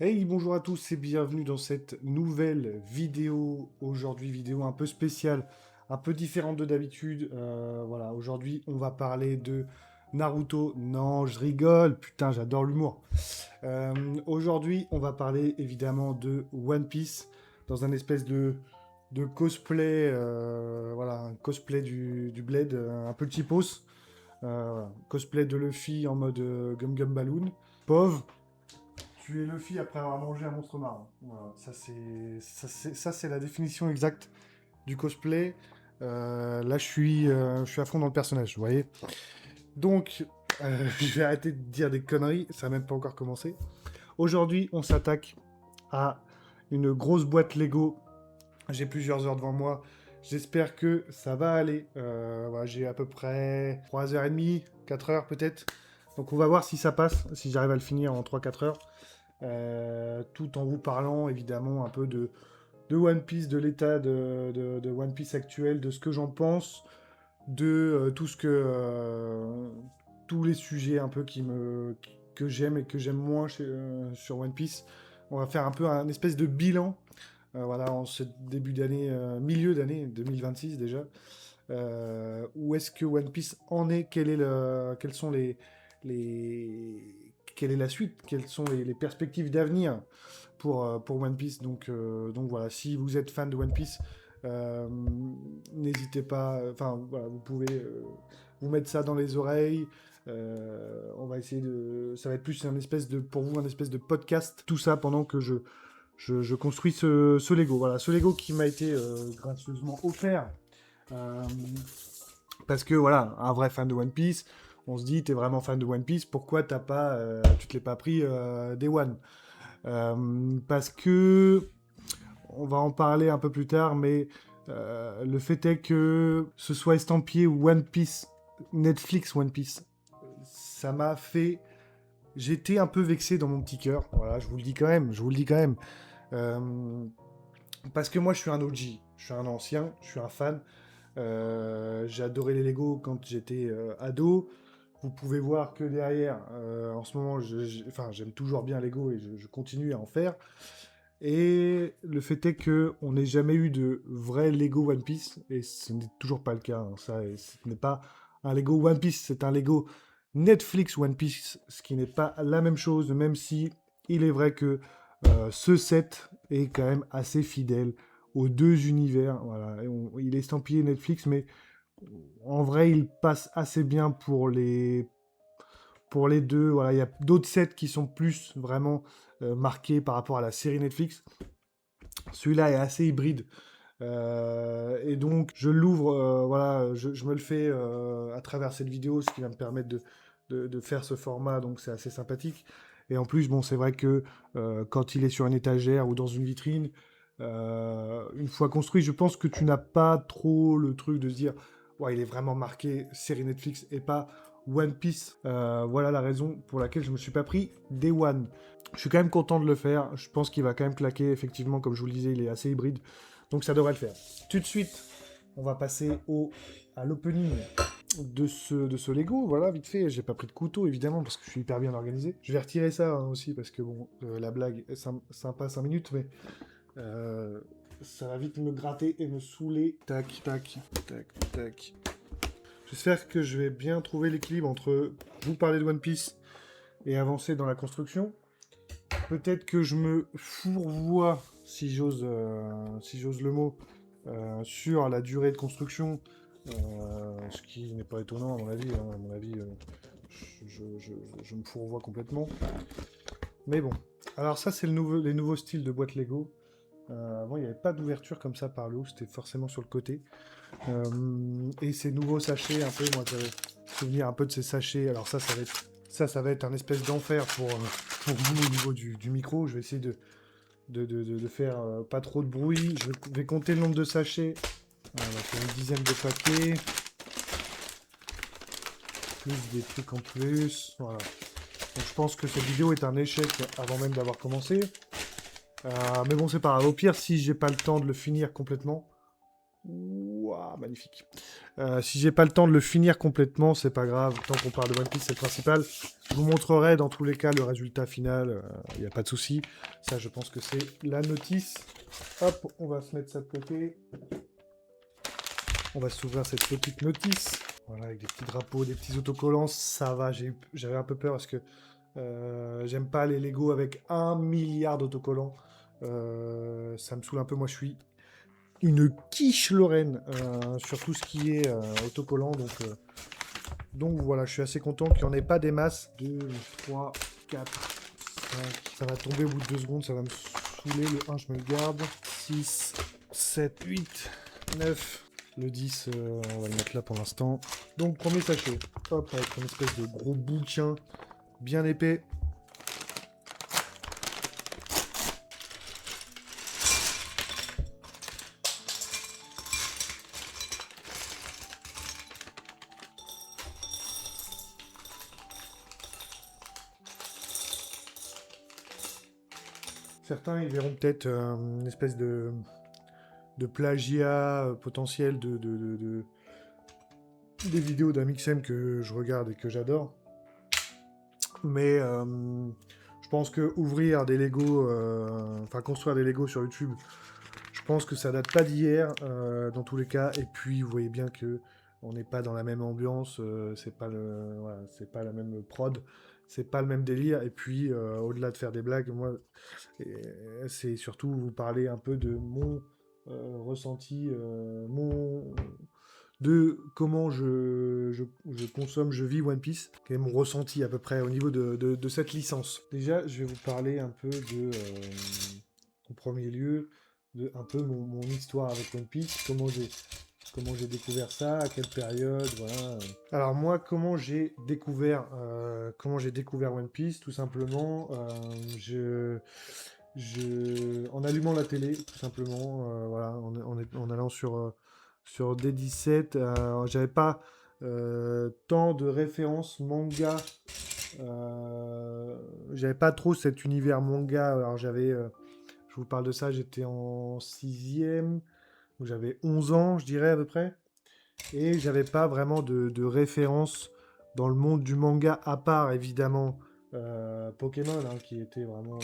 Hey, bonjour à tous et bienvenue dans cette nouvelle vidéo. Aujourd'hui, vidéo un peu spéciale, un peu différente de d'habitude. Voilà, aujourd'hui, on va parler de Naruto. Non, je rigole, putain, j'adore l'humour. Aujourd'hui, on va parler évidemment de One Piece dans un espèce de cosplay, voilà, un cosplay du Blade, un peu cheapos. Voilà, cosplay de Luffy en mode Gum Gum Balloon. Pauvre. Tu es Luffy après avoir mangé un monstre marin. Voilà, ça c'est la définition exacte du cosplay. Là, je suis à fond dans le personnage, vous voyez. Donc, je vais arrêter de dire des conneries, ça n'a même pas encore commencé. Aujourd'hui, on s'attaque à une grosse boîte Lego. J'ai plusieurs heures devant moi. J'espère que ça va aller. Voilà, j'ai à peu près 3h30, 4 heures peut-être. Donc on va voir si ça passe, si j'arrive à le finir en 3-4 heures. Tout en vous parlant évidemment un peu de One Piece, de l'état de One Piece actuel, de ce que j'en pense, de tout ce tous les sujets un peu que j'aime et que j'aime moins sur One Piece. On va faire un peu un espèce de bilan, voilà, en ce début d'année, milieu d'année 2026 déjà. Où est-ce que One Piece en est? Quels sont les... Quelle est la suite? Quelles sont les perspectives d'avenir pour One Piece? Donc voilà, si vous êtes fan de One Piece, euh, n'hésitez pas, enfin voilà, vous pouvez vous mettre ça dans les oreilles. On va essayer de. Ça va être plus un espèce de, pour vous, un espèce de podcast. Tout ça pendant que je construis ce Lego. Voilà, ce Lego qui m'a été gracieusement offert. Euh, Parce que voilà, un vrai fan de One Piece, on se dit, t'es vraiment fan de One Piece, pourquoi tu te l'es pas pris Day One? Parce que, on va en parler un peu plus tard, mais le fait est que ce soit estampillé One Piece, Netflix One Piece, ça m'a fait. J'étais un peu vexé dans mon petit cœur, voilà, je vous le dis quand même, je vous le dis quand même. Euh, Parce que moi, je suis un OG, je suis un ancien, je suis un fan. J'ai adoré les Lego quand j'étais ado. Vous pouvez voir que derrière, en ce moment, enfin, j'aime toujours bien Lego et je continue à en faire. Et le fait est que on n'ait jamais eu de vrai Lego One Piece, et ce n'est toujours pas le cas, hein, ça, et ce n'est pas un Lego One Piece, c'est un Lego Netflix One Piece, ce qui n'est pas la même chose, même si il est vrai que ce set est quand même assez fidèle aux deux univers. Voilà. Il est estampillé Netflix, mais en vrai, il passe assez bien pour les deux. Voilà. Il y a d'autres sets qui sont plus vraiment marqués par rapport à la série Netflix. Celui-là est assez hybride. Et donc, je l'ouvre, voilà, je me le fais à travers cette vidéo, ce qui va me permettre de faire ce format, donc c'est assez sympathique. Et en plus, bon, c'est vrai que quand il est sur une étagère ou dans une vitrine, une fois construit, je pense que tu n'as pas trop le truc de se dire, ouais, il est vraiment marqué série Netflix et pas One Piece. Voilà la raison pour laquelle je me suis pas pris Day One. Je suis quand même content de le faire. Je pense qu'il va quand même claquer. Effectivement, comme je vous le disais, il est assez hybride. Donc ça devrait le faire. Tout de suite, on va passer à l'opening de ce Lego. Voilà, vite fait. J'ai pas pris de couteau, évidemment, parce que je suis hyper bien organisé. Je vais retirer ça hein, aussi, parce que bon, la blague est sympa 5 minutes, mais euh, ça va vite me gratter et me saouler. Tac, tac, tac, tac. J'espère que je vais bien trouver l'équilibre entre vous parler de One Piece et avancer dans la construction. Peut-être que je me fourvoie, si j'ose le mot, sur la durée de construction, ce qui n'est pas étonnant à mon avis. Hein. À mon avis, je me fourvoie complètement. Mais bon. Alors ça, c'est les nouveaux styles de boîte Lego. Avant, il n'y avait pas d'ouverture comme ça par le haut, c'était forcément sur le côté. Et ces nouveaux sachets, un peu, moi, j'avais souvenir un peu de ces sachets. Alors ça va être un espèce d'enfer pour vous au niveau du micro. Je vais essayer de faire pas trop de bruit. Je vais compter le nombre de sachets. On va faire une dizaine de paquets. Plus des trucs en plus. Voilà. Donc je pense que cette vidéo est un échec avant même d'avoir commencé. Mais bon, c'est pas grave. Au pire, si j'ai pas le temps de le finir complètement, Ouah, magnifique. Si j'ai pas le temps de le finir complètement, c'est pas grave. Tant qu'on parle de One Piece, c'est le principal. Je vous montrerai dans tous les cas le résultat final. Il n'y a pas de souci. Ça, je pense que c'est la notice. Hop, on va se mettre ça de côté. On va s'ouvrir cette petite notice. Voilà, avec des petits drapeaux, des petits autocollants. Ça va, j'avais un peu peur parce que j'aime pas les Lego avec 1 milliard d'autocollants. Ça me saoule un peu. Moi, je suis une quiche Lorraine sur tout ce qui est autocollant. Donc voilà, je suis assez content qu'il n'y en ait pas des masses. 2, 3, 4, 5. Ça va tomber au bout de 2 secondes, ça va me saouler. Le 1, je me le garde. 6, 7, 8, 9. Le 10, on va le mettre là pour l'instant. Donc premier sachet. Hop, avec une espèce de gros bouquin bien épais. Certains, ils verront peut-être une espèce de plagiat potentiel des vidéos d'un Mixem que je regarde et que j'adore. Mais je pense que ouvrir des Lego, enfin construire des Lego sur YouTube, je pense que ça date pas d'hier dans tous les cas. Et puis vous voyez bien que on n'est pas dans la même ambiance, c'est pas voilà, c'est pas la même prod, c'est pas le même délire. Et puis au-delà de faire des blagues, moi, c'est surtout vous parler un peu de mon ressenti, de comment je consomme, je vis One Piece, quel est mon ressenti à peu près au niveau de cette licence. Déjà, je vais vous parler un peu en premier lieu, de un peu mon histoire avec One Piece, comment j'ai découvert ça, à quelle période, voilà. Alors moi, comment j'ai découvert One Piece, tout simplement, en allumant la télé, tout simplement, voilà, en allant sur D17, j'avais pas tant de références manga, j'avais pas trop cet univers manga, alors je vous parle de ça, j'étais en sixième, donc j'avais 11 ans, je dirais à peu près. Et j'avais pas vraiment de référence dans le monde du manga, à part évidemment Pokémon, hein, qui était vraiment.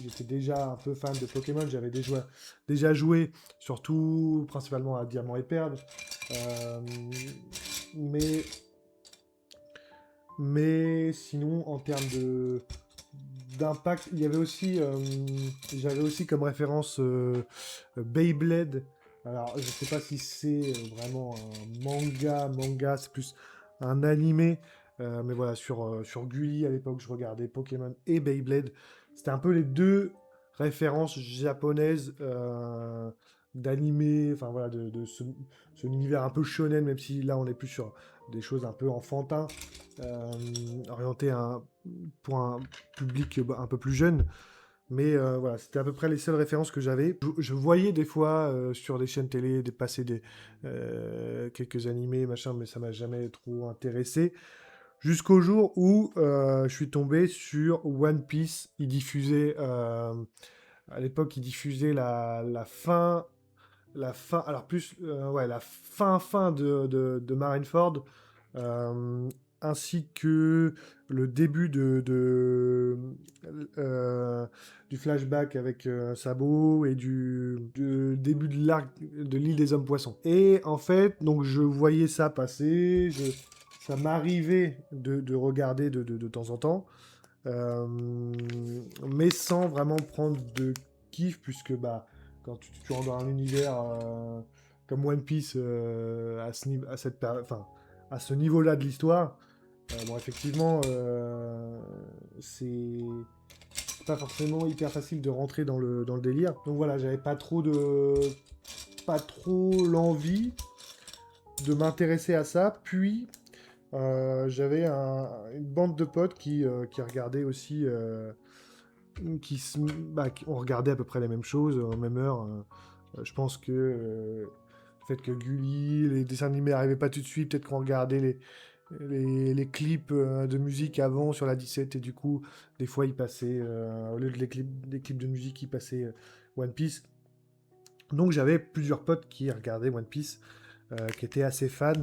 J'étais déjà un peu fan de Pokémon, j'avais déjà joué, surtout principalement à Diamant et Perle. Euh, mais, mais sinon, en termes d'impact, j'avais aussi comme référence Beyblade. Alors, je sais pas si c'est vraiment un manga, c'est plus un animé. Mais voilà, sur Gulli à l'époque, je regardais Pokémon et Beyblade. C'était un peu les deux références japonaises d'animé, enfin voilà, de ce univers un peu shonen, même si là on est plus sur des choses un peu enfantins, orientées pour un public un peu plus jeune. Mais voilà, c'était à peu près les seules références que j'avais. Je voyais des fois sur des chaînes télé passer quelques animés, machin, mais ça m'a jamais trop intéressé. Jusqu'au jour où je suis tombé sur One Piece. À l'époque, il diffusait alors plus, ouais, la fin de Marineford, euh, ainsi que le début euh, du flashback avec Sabo et du début de l'arc de l'île des hommes poissons. Et en fait, donc je voyais ça passer, ça m'arrivait de regarder de temps en temps, euh, mais sans vraiment prendre de kiff, puisque bah, quand tu rentres dans un univers comme One Piece à ce niveau-là de l'histoire, bon, effectivement, c'est pas forcément hyper facile de rentrer dans le délire. Donc voilà, j'avais pas trop l'envie de m'intéresser à ça. Puis j'avais une bande de potes qui regardaient aussi, on regardait à peu près les mêmes choses en même heure. Je pense que le fait que Gulli, les dessins animés n'arrivaient pas tout de suite, peut-être qu'on regardait les clips de musique avant sur la 17 et du coup, des fois, ils passaient, au lieu de des clips de musique, ils passaient One Piece. Donc j'avais plusieurs potes qui regardaient One Piece, qui étaient assez fans,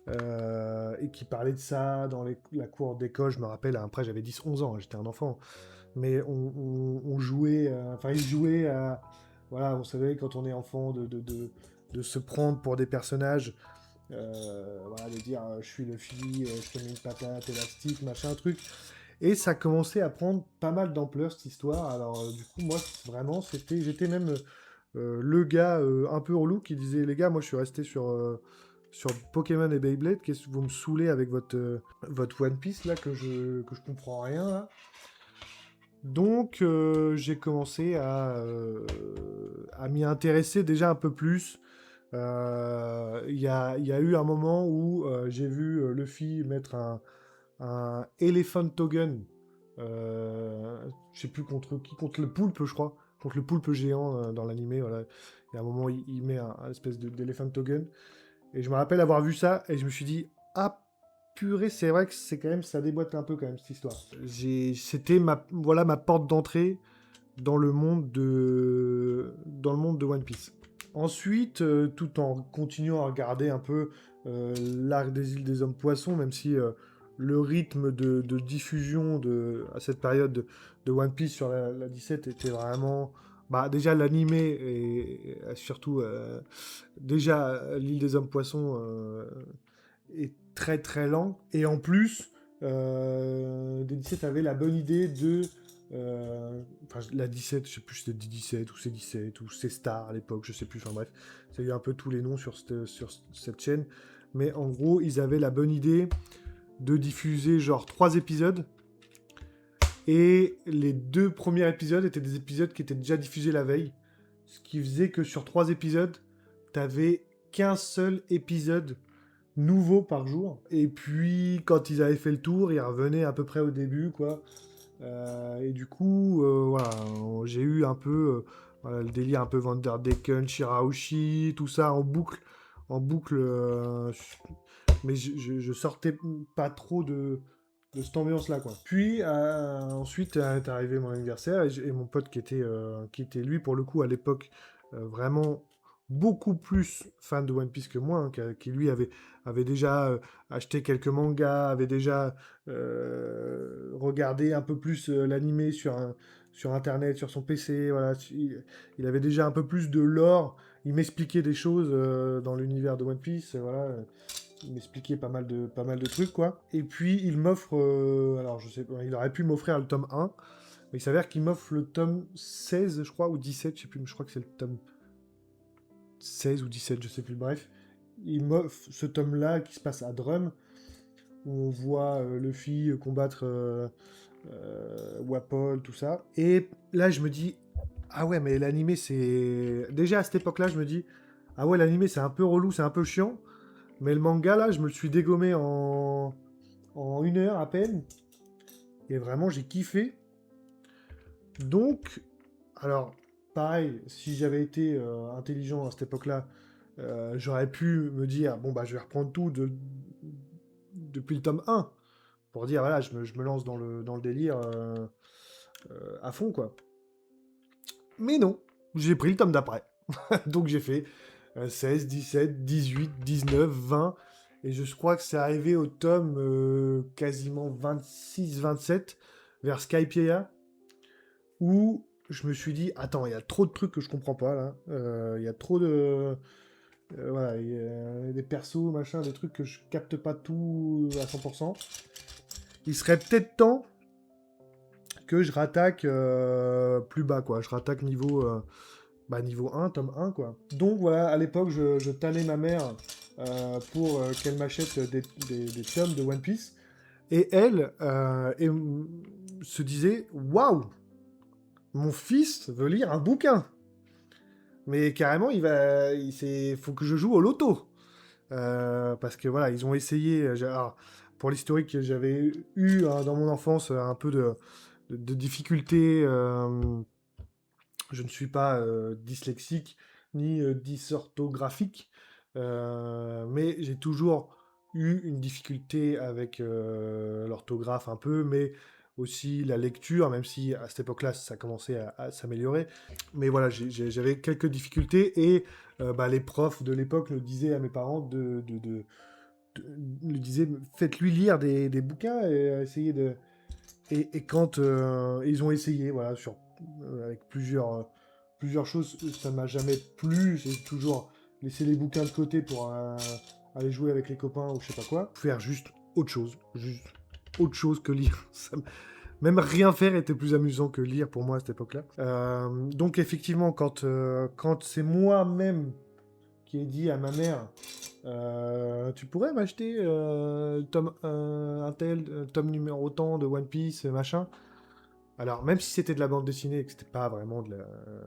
et qui parlaient de ça dans la cour d'école. Je me rappelle, après j'avais 10-11 ans, j'étais un enfant. Mais on jouait, enfin ils jouaient à... Voilà, on savait quand on est enfant de se prendre pour des personnages, voilà, de dire je suis le fille, je te mets une patate, élastique, machin, truc. Et ça commençait à prendre pas mal d'ampleur cette histoire. Alors du coup, moi, vraiment, j'étais même le gars un peu relou qui disait les gars, moi je suis resté sur Pokémon et Beyblade, qu'est-ce que vous me saoulez avec votre One Piece là que je comprends rien là. Donc j'ai commencé à m'y intéresser déjà un peu plus. Il y a eu un moment où j'ai vu Luffy mettre un Elephant Togen, je sais plus contre qui, contre le poulpe, je crois, contre le poulpe géant dans l'animé. Voilà. Il y a un moment, il met un espèce d'Elephant Togen. Et je me rappelle avoir vu ça et je me suis dit, ah purée, c'est vrai que c'est quand même, ça déboîte un peu quand même cette histoire. C'était voilà, ma porte d'entrée dans le monde de One Piece. Ensuite, tout en continuant à regarder un peu l'arc des îles des hommes poissons, même si le rythme de diffusion à cette période de One Piece sur la 17 était vraiment... Bah, déjà l'animé et surtout déjà l'île des hommes poissons est très très lent. Et en plus, D17 avait la bonne idée enfin, la 17, je sais plus si c'était D17 ou C17 ou C-Star à l'époque, je sais plus, enfin bref, ça a eu un peu tous les noms sur cette chaîne. Mais en gros, ils avaient la bonne idée de diffuser genre 3 épisodes. Et les 2 premiers épisodes étaient des épisodes qui étaient déjà diffusés la veille. Ce qui faisait que sur 3 épisodes, t'avais qu'un seul épisode nouveau par jour. Et puis, quand ils avaient fait le tour, ils revenaient à peu près au début, quoi. Et du coup, voilà, j'ai eu un peu voilà, le délire un peu Vanderdecken, Shirahoshi, tout ça en boucle. Mais je sortais pas trop de cette ambiance-là, quoi. Puis, ensuite, est arrivé mon anniversaire et mon pote qui était lui, pour le coup, à l'époque, vraiment beaucoup plus fan de One Piece que moi, hein, qui lui avait déjà acheté quelques mangas, avait déjà regardé un peu plus l'animé sur Internet, sur son PC, voilà. Il avait déjà un peu plus de lore, il m'expliquait des choses dans l'univers de One Piece, voilà. Il m'expliquait pas mal de trucs, quoi. Et puis, il m'offre... alors, je sais pas, il aurait pu m'offrir le tome 1, mais il s'avère qu'il m'offre le tome 16, je crois, ou 17, je sais plus, mais je crois que c'est le tome 16 ou 17, je sais plus, bref. Il m'offre ce tome-là qui se passe à Drum, où on voit Luffy combattre Wapol, tout ça. Et là, je me dis, ah ouais, mais l'animé, c'est... Déjà, à cette époque-là, je me dis, ah ouais, l'animé, c'est un peu relou, c'est un peu chiant. Mais le manga, là, je me le suis dégommé en 1 heure à peine. Et vraiment, j'ai kiffé. Donc, alors, pareil, si j'avais été intelligent à cette époque-là, j'aurais pu me dire, bon, bah, je vais reprendre tout depuis le tome 1. Pour dire, voilà, je me lance dans le délire à fond, quoi. Mais non, j'ai pris le tome d'après. Donc j'ai fait 16, 17, 18, 19, 20. Et je crois que c'est arrivé au tome quasiment 26, 27, vers Skypiea, où je me suis dit, attends, il y a trop de trucs que je comprends pas là. Il y a trop de... voilà, il y a des persos, machin, des trucs que je capte pas tout à 100%. Il serait peut-être temps que je rattaque plus bas, quoi. Je rattaque niveau 1, tome 1, quoi. Donc voilà, à l'époque, je tannais ma mère pour qu'elle m'achète des tomes de One Piece. Et elle se disait, waouh, mon fils veut lire un bouquin. Mais carrément, faut que je joue au loto. Parce que voilà, ils ont essayé. Alors, pour l'historique, j'avais eu hein, dans mon enfance un peu de difficultés. Je ne suis pas dyslexique ni dysorthographique, mais j'ai toujours eu une difficulté avec l'orthographe un peu, mais aussi la lecture, même si à cette époque-là, ça commençait à s'améliorer. Mais voilà, j'avais quelques difficultés et les profs de l'époque le disaient à mes parents lui disaient faites-lui lire des bouquins et essayez de. Et quand ils ont essayé, voilà, avec plusieurs choses, ça m'a jamais plu. J'ai toujours laissé les bouquins de côté pour aller jouer avec les copains ou je sais pas quoi. Faire juste autre chose que lire. Même rien faire était plus amusant que lire pour moi à cette époque-là. Donc effectivement, quand c'est moi-même qui ai dit à ma mère, tu pourrais m'acheter tome numéro tant de One Piece, machin. Alors même si c'était de la bande dessinée et que c'était pas vraiment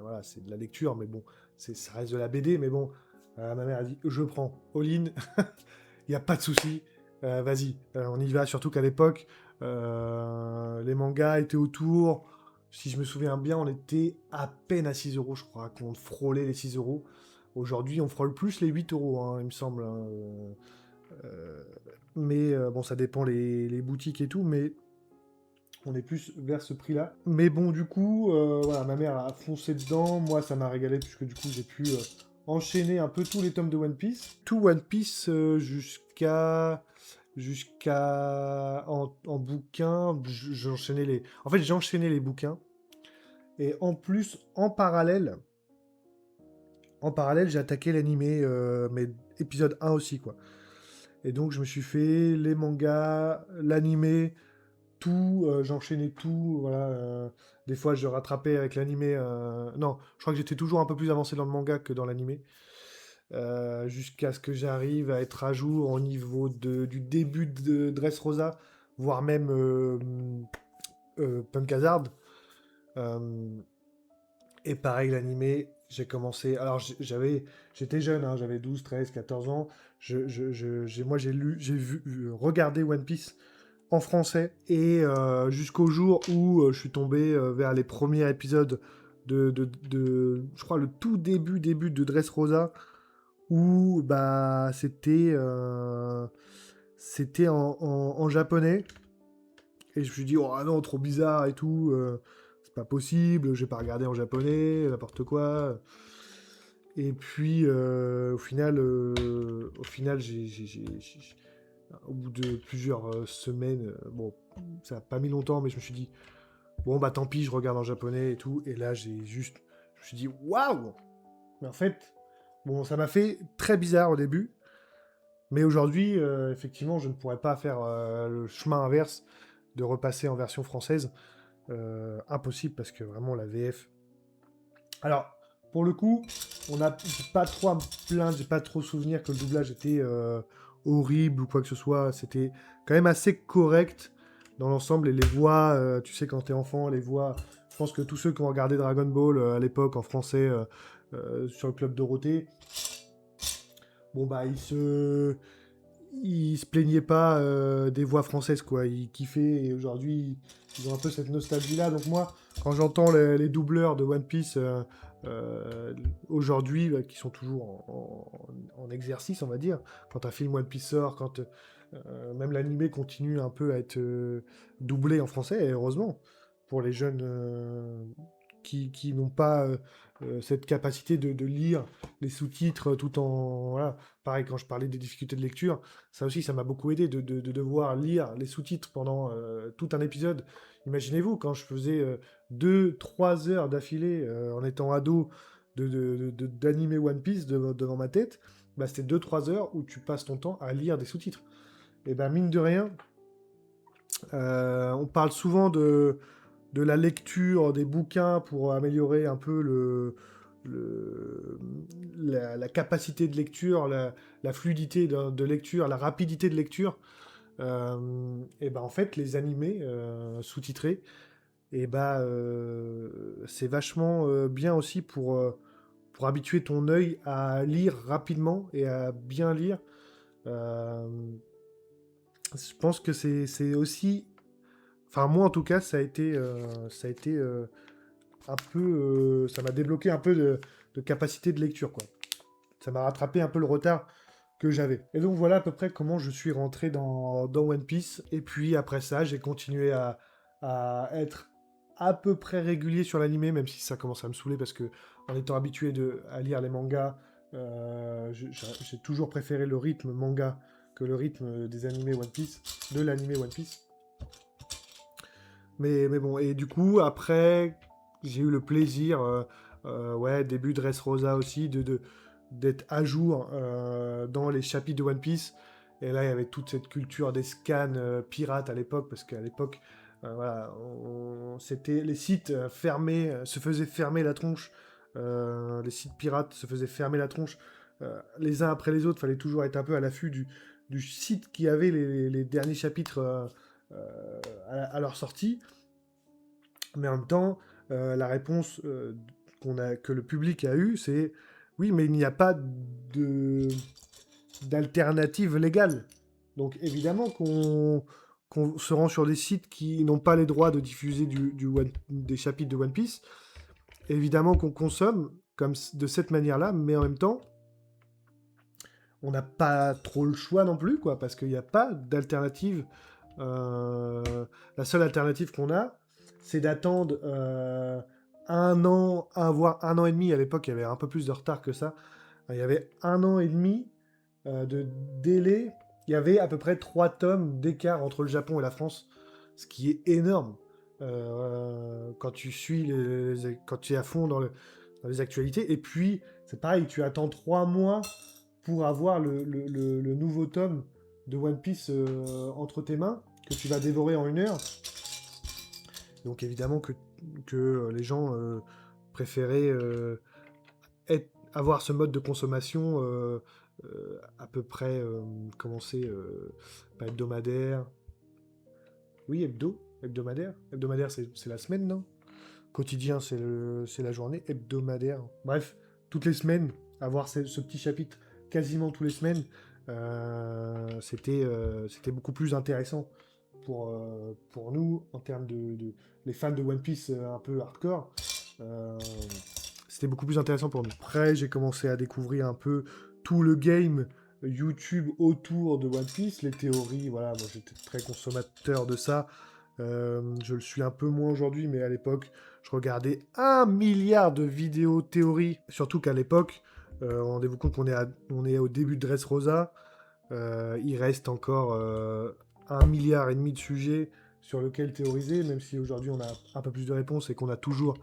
voilà, c'est de la lecture, mais bon, ça reste de la BD, mais bon, ma mère a dit, je prends, all-in, il n'y a pas de souci, vas-y, on y va, surtout qu'à l'époque, les mangas étaient autour, si je me souviens bien, on était à peine à 6 euros, je crois, qu'on frôlait les 6 euros. Aujourd'hui, on frôle plus les 8 euros, hein, il me semble. Hein, mais bon, ça dépend les boutiques et tout, mais on est plus vers ce prix-là. Mais bon, du coup, voilà, ma mère a foncé dedans. Moi, ça m'a régalé puisque du coup, j'ai pu enchaîner un peu tous les tomes de One Piece. Tout One Piece jusqu'à en bouquin. J'enchaînais les. En fait, j'ai enchaîné les bouquins. Et en plus, en parallèle, j'ai attaqué l'animé, mais épisode 1 aussi, quoi. Et donc, je me suis fait les mangas, l'animé, tout, j'enchaînais tout, voilà. Des fois, je rattrapais avec l'animé. Non, je crois que j'étais toujours un peu plus avancé dans le manga que dans l'animé. Jusqu'à ce que j'arrive à être à jour au niveau du début de Dressrosa, voire même Punk Hazard. Euh, et pareil, l'animé, j'ai commencé. Alors, j'étais jeune, hein, j'avais 12, 13, 14 ans. Moi, j'ai regardé One Piece en français et jusqu'au jour où je suis tombé vers les premiers épisodes je crois, le tout début de Dressrosa où bah, c'était en japonais. Et je me suis dit, oh non, trop bizarre et tout. C'est pas possible, j'ai pas regardé en japonais, n'importe quoi. Et puis, au final au bout de plusieurs semaines, bon, ça n'a pas mis longtemps, mais je me suis dit, bon, bah tant pis, je regarde en japonais et tout. Et là, je me suis dit, waouh! Mais en fait, bon, ça m'a fait très bizarre au début. Mais aujourd'hui, effectivement, je ne pourrais pas faire le chemin inverse de repasser en version française. Impossible parce que vraiment la VF. Alors, pour le coup, j'ai pas trop à me plaindre, j'ai pas trop souvenir que le doublage était horrible ou quoi que ce soit. C'était quand même assez correct dans l'ensemble. Et les voix, tu sais, quand t'es enfant, les voix. Je pense que tous ceux qui ont regardé Dragon Ball à l'époque en français sur le Club Dorothée, bon bah ils se plaignaient pas des voix françaises, quoi. Ils kiffaient et aujourd'hui, ils ont un peu cette nostalgie-là. Donc moi, quand j'entends les doubleurs de One Piece aujourd'hui, qui sont toujours en exercice, on va dire, quand un film One Piece sort, quand même l'animé continue un peu à être doublé en français, et heureusement, pour les jeunes qui n'ont pas cette capacité de lire les sous-titres tout en... Voilà. Pareil, quand je parlais des difficultés de lecture, ça aussi, ça m'a beaucoup aidé de devoir lire les sous-titres pendant tout un épisode. Imaginez-vous, quand je faisais 2-3 heures d'affilée en étant ado d'animer One Piece devant ma tête, bah, c'était 2-3 heures où tu passes ton temps à lire des sous-titres. Et ben mine de rien, on parle souvent de la lecture des bouquins pour améliorer un peu le- la capacité de lecture, la fluidité de lecture, la rapidité de lecture. Et ben en fait, les animés sous-titrés, et ben c'est vachement bien aussi pour habituer ton œil à lire rapidement et à bien lire. Euh, je pense que c'est aussi, enfin moi en tout cas, ça a été un peu, ça m'a débloqué un peu de capacité de lecture, quoi. Ça m'a rattrapé un peu le retard que j'avais. Et donc voilà à peu près comment je suis rentré dans One Piece. Et puis après ça, j'ai continué à à être à peu près régulier sur l'animé, même si ça commence à me saouler parce que en étant habitué à lire les mangas, j'ai toujours préféré le rythme manga que le rythme des animés One Piece, de l'animé One Piece. Mais bon, et du coup, après, j'ai eu le plaisir, ouais, début de Dressrosa aussi, d'être à jour dans les chapitres de One Piece. Et là, il y avait toute cette culture des scans pirates à l'époque, parce qu'à l'époque, voilà, c'était les sites fermés, se faisaient fermer la tronche. Les sites pirates se faisaient fermer la tronche les uns après les autres. Fallait toujours être un peu à l'affût du site qui avait les derniers chapitres à leur sortie. Mais en même temps, la réponse que le public a eue, c'est oui, mais il n'y a pas d'alternative légale. Donc évidemment qu'on se rend sur des sites qui n'ont pas les droits de diffuser des chapitres de One Piece. Évidemment qu'on consomme de cette manière-là, mais en même temps, on n'a pas trop le choix non plus, quoi, parce qu'il n'y a pas d'alternative. La seule alternative qu'on a, c'est d'attendre un an, voire un an et demi. À l'époque, il y avait un peu plus de retard que ça. Il y avait un an et demi de délai. Il y avait à peu près 3 tomes d'écart entre le Japon et la France, ce qui est énorme. Quand tu suis quand tu es à fond dans les actualités. Et puis, c'est pareil, tu attends 3 mois pour avoir le nouveau tome de One Piece entre tes mains, que tu vas dévorer en 1 heure. Donc évidemment que les gens préféraient avoir ce mode de consommation à peu près, comment c'est, pas hebdomadaire. Oui, hebdomadaire. Hebdomadaire, c'est la semaine, non? Quotidien, c'est la journée. Hebdomadaire. Bref, toutes les semaines, avoir ce petit chapitre quasiment toutes les semaines, c'était beaucoup plus intéressant pour nous, en termes les fans de One Piece un peu hardcore. Euh, C'était beaucoup plus intéressant pour nous. Après, j'ai commencé à découvrir un peu tout le game YouTube autour de One Piece, les théories, voilà, moi j'étais très consommateur de ça. Je le suis un peu moins aujourd'hui, mais à l'époque, je regardais 1 milliard de vidéos théories. Surtout qu'à l'époque, rendez-vous compte on est au début de Dressrosa, il reste encore 1,5 milliard de sujets sur lesquels théoriser, même si aujourd'hui on a un peu plus de réponses et qu'on a toujours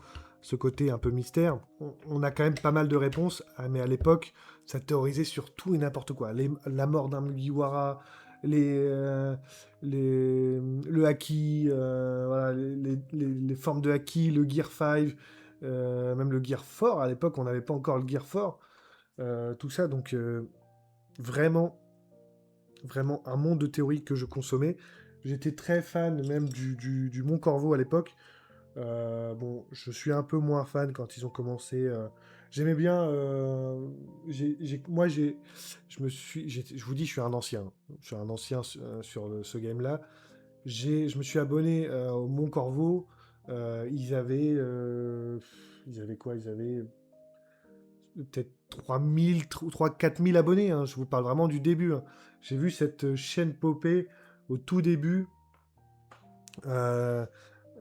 ce côté un peu mystère. On a quand même pas mal de réponses, mais à l'époque, ça théorisait sur tout et n'importe quoi. La mort d'un Mugiwara, le haki, voilà, les formes de haki, le Gear 5, même le Gear 4. À l'époque, on n'avait pas encore le Gear 4. Tout ça, donc vraiment, vraiment un monde de théories que je consommais. J'étais très fan même du Mont Corvo à l'époque. Bon, je suis un peu moins fan quand ils ont commencé. J'aimais bien. Moi, je vous dis, je suis un ancien. Je suis un ancien sur ce game-là. Je me suis abonné au Mont Corvo. Ils avaient quoi? Ils avaient peut-être 3000, 4 000 abonnés, hein. Je vous parle vraiment du début, hein. J'ai vu cette chaîne popper au tout début euh,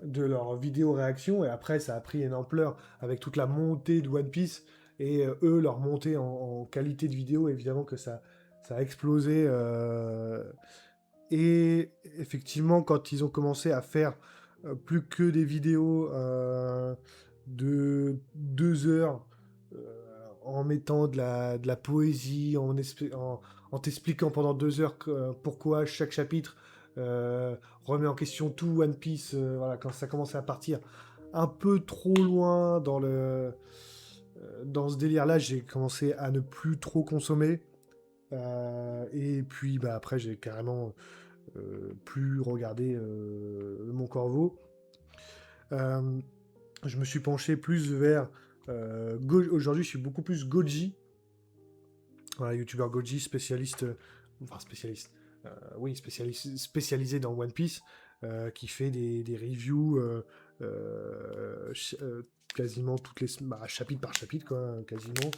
de leur vidéo réaction, et après ça a pris une ampleur avec toute la montée de One Piece, et eux, leur montée en qualité de vidéo, évidemment que ça a explosé. Et effectivement, quand ils ont commencé à faire plus que des vidéos de 2 heures, en mettant de la poésie, en t'expliquant pendant 2 heures pourquoi chaque chapitre remet en question tout One Piece, voilà, quand ça commençait à partir un peu trop loin dans ce délire-là, j'ai commencé à ne plus trop consommer. Et puis bah, après, j'ai carrément plus regardé Mon Corvo. Euh, je me suis penché plus vers... Aujourd'hui, je suis beaucoup plus Goji. Voilà, youtubeur Goji, spécialiste... enfin, spécialiste. Oui, spécialisé dans One Piece, qui fait des reviews quasiment toutes les... Bah, chapitre par chapitre, quoi, quasiment.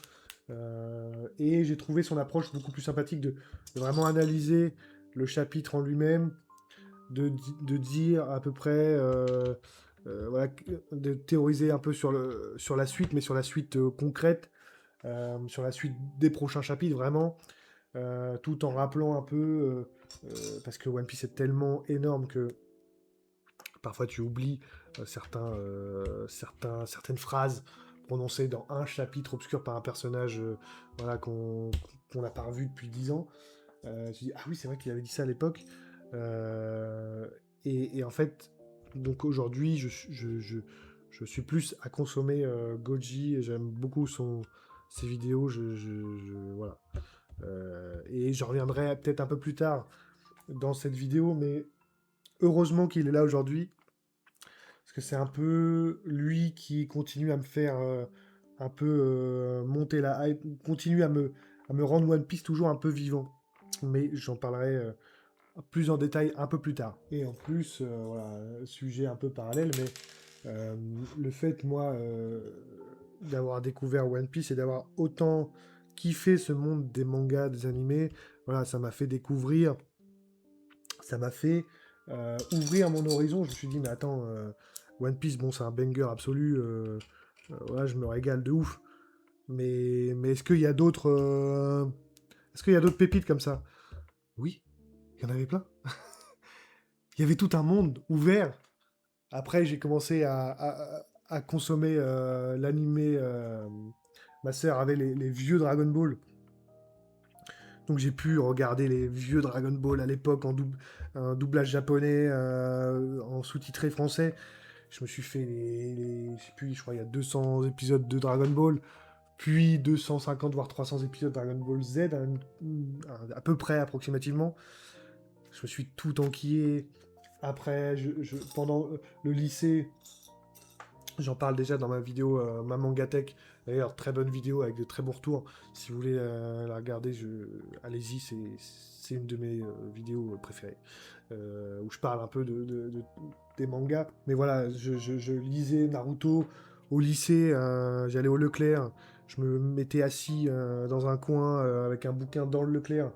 Et j'ai trouvé son approche beaucoup plus sympathique de vraiment analyser le chapitre en lui-même, de dire à peu près, voilà, de théoriser un peu sur la suite, mais sur la suite concrète, sur la suite des prochains chapitres, vraiment, tout en rappelant un peu, parce que One Piece est tellement énorme que parfois tu oublies certaines phrases prononcées dans un chapitre obscur par un personnage voilà, qu'on n'a pas revu depuis 10 ans. Tu dis, ah oui, c'est vrai qu'il avait dit ça à l'époque. Euh, et en fait, donc aujourd'hui, je suis plus à consommer Goji, et j'aime beaucoup ses vidéos. Voilà. Et je reviendrai peut-être un peu plus tard dans cette vidéo, mais heureusement qu'il est là aujourd'hui, parce que c'est un peu lui qui continue à me faire un peu monter la hype, continue à me rendre One Piece toujours un peu vivant. Mais j'en parlerai plus en détail un peu plus tard. Et en plus, voilà, sujet un peu parallèle, mais euh, le fait, moi, d'avoir découvert One Piece et d'avoir autant kiffé ce monde des mangas, des animés, voilà, ça m'a fait découvrir, ça m'a fait ouvrir mon horizon. Je me suis dit, mais attends, One Piece, bon, c'est un banger absolu, voilà, je me régale de ouf. Mais est-ce qu'il y a d'autres est-ce qu'il y a d'autres pépites comme ça? Oui, il y en avait plein. Il y avait tout un monde ouvert. Après, j'ai commencé à consommer l'animé. Ma sœur avait les vieux Dragon Ball. Donc j'ai pu regarder les vieux Dragon Ball à l'époque en doublage japonais, en sous-titré français. Je me suis fait je sais plus, je crois il y a 200 épisodes de Dragon Ball, puis 250 voire 300 épisodes de Dragon Ball Z, à peu près approximativement. Je me suis tout enquillé. Après, pendant le lycée, j'en parle déjà dans ma vidéo, ma Mangatech. D'ailleurs, très bonne vidéo avec de très bons retours. Si vous voulez la regarder, allez-y, c'est une de mes vidéos préférées. Où je parle un peu des mangas. Mais voilà, je lisais Naruto au lycée, j'allais au Leclerc. Je me mettais assis dans un coin avec un bouquin dans le Leclerc.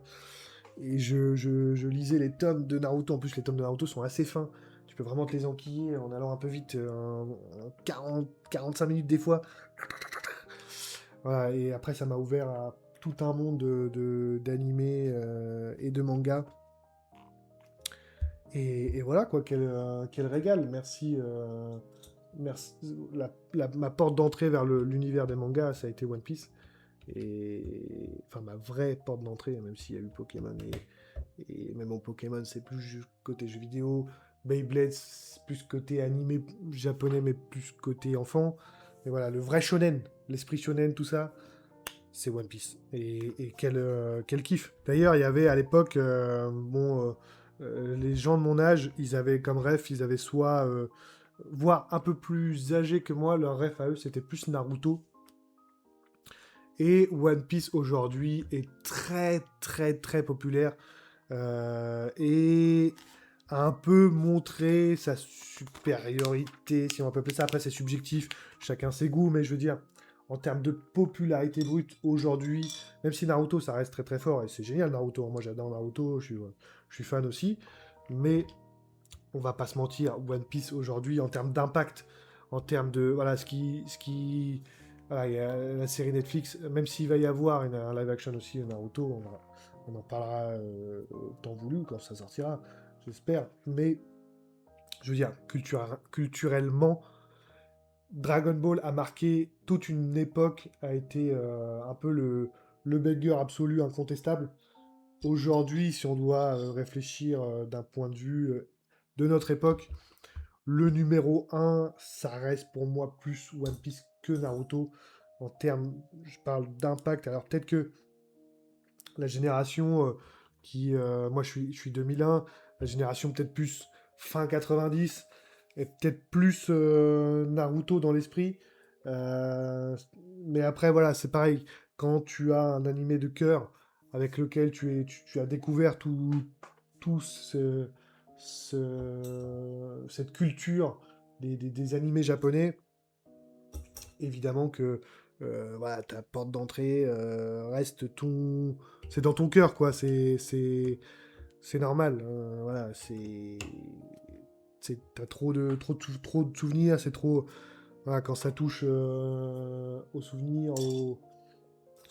Et je lisais les tomes de Naruto. En plus, les tomes de Naruto sont assez fins. Tu peux vraiment te les enquiller en allant un peu vite, en 45 minutes des fois. Voilà, et après, ça m'a ouvert à tout un monde d'animés et de mangas. Et voilà, quoi, quel régal. Merci. Merci. Ma porte d'entrée vers l'univers des mangas, ça a été One Piece. Et enfin, ma vraie porte d'entrée, même s'il y a eu Pokémon et même en Pokémon, c'est plus côté jeux vidéo. Beyblade, c'est plus côté animé japonais, mais plus côté enfant. Mais voilà, le vrai shonen, l'esprit shonen, tout ça, c'est One Piece. Et quel kiff. D'ailleurs, il y avait à l'époque, les gens de mon âge, ils avaient comme ref, ils avaient soit, voire un peu plus âgés que moi, leur ref à eux, c'était plus Naruto. Et One Piece aujourd'hui est très très très populaire et a un peu montré sa supériorité, si on peut appeler ça. Après, c'est subjectif, chacun ses goûts, mais je veux dire, en termes de popularité brute aujourd'hui, même si Naruto, ça reste très très fort, et c'est génial Naruto, moi j'adore Naruto, je suis fan aussi, mais on va pas se mentir, One Piece aujourd'hui, en termes d'impact, en termes de, voilà, voilà, il y a la série Netflix, même s'il va y avoir un live action aussi, Naruto, on en parlera au temps voulu, quand ça sortira, j'espère. Mais, je veux dire, culturellement, Dragon Ball a marqué toute une époque, a été un peu le banger absolu, incontestable. Aujourd'hui, si on doit réfléchir d'un point de vue de notre époque, le numéro un, ça reste pour moi plus One Piece que Naruto. En termes, je parle d'impact. Alors peut-être que la génération moi je suis 2001, la génération peut-être plus fin 90, et peut-être plus Naruto dans l'esprit. Euh, mais après voilà, c'est pareil, quand tu as un animé de cœur avec lequel tu as découvert tout cette culture des animés japonais, évidemment que voilà, ta porte d'entrée reste ton. C'est dans ton cœur, quoi. c'est normal. Voilà, t'as trop de souvenirs, c'est trop. Voilà, quand ça touche aux souvenirs, je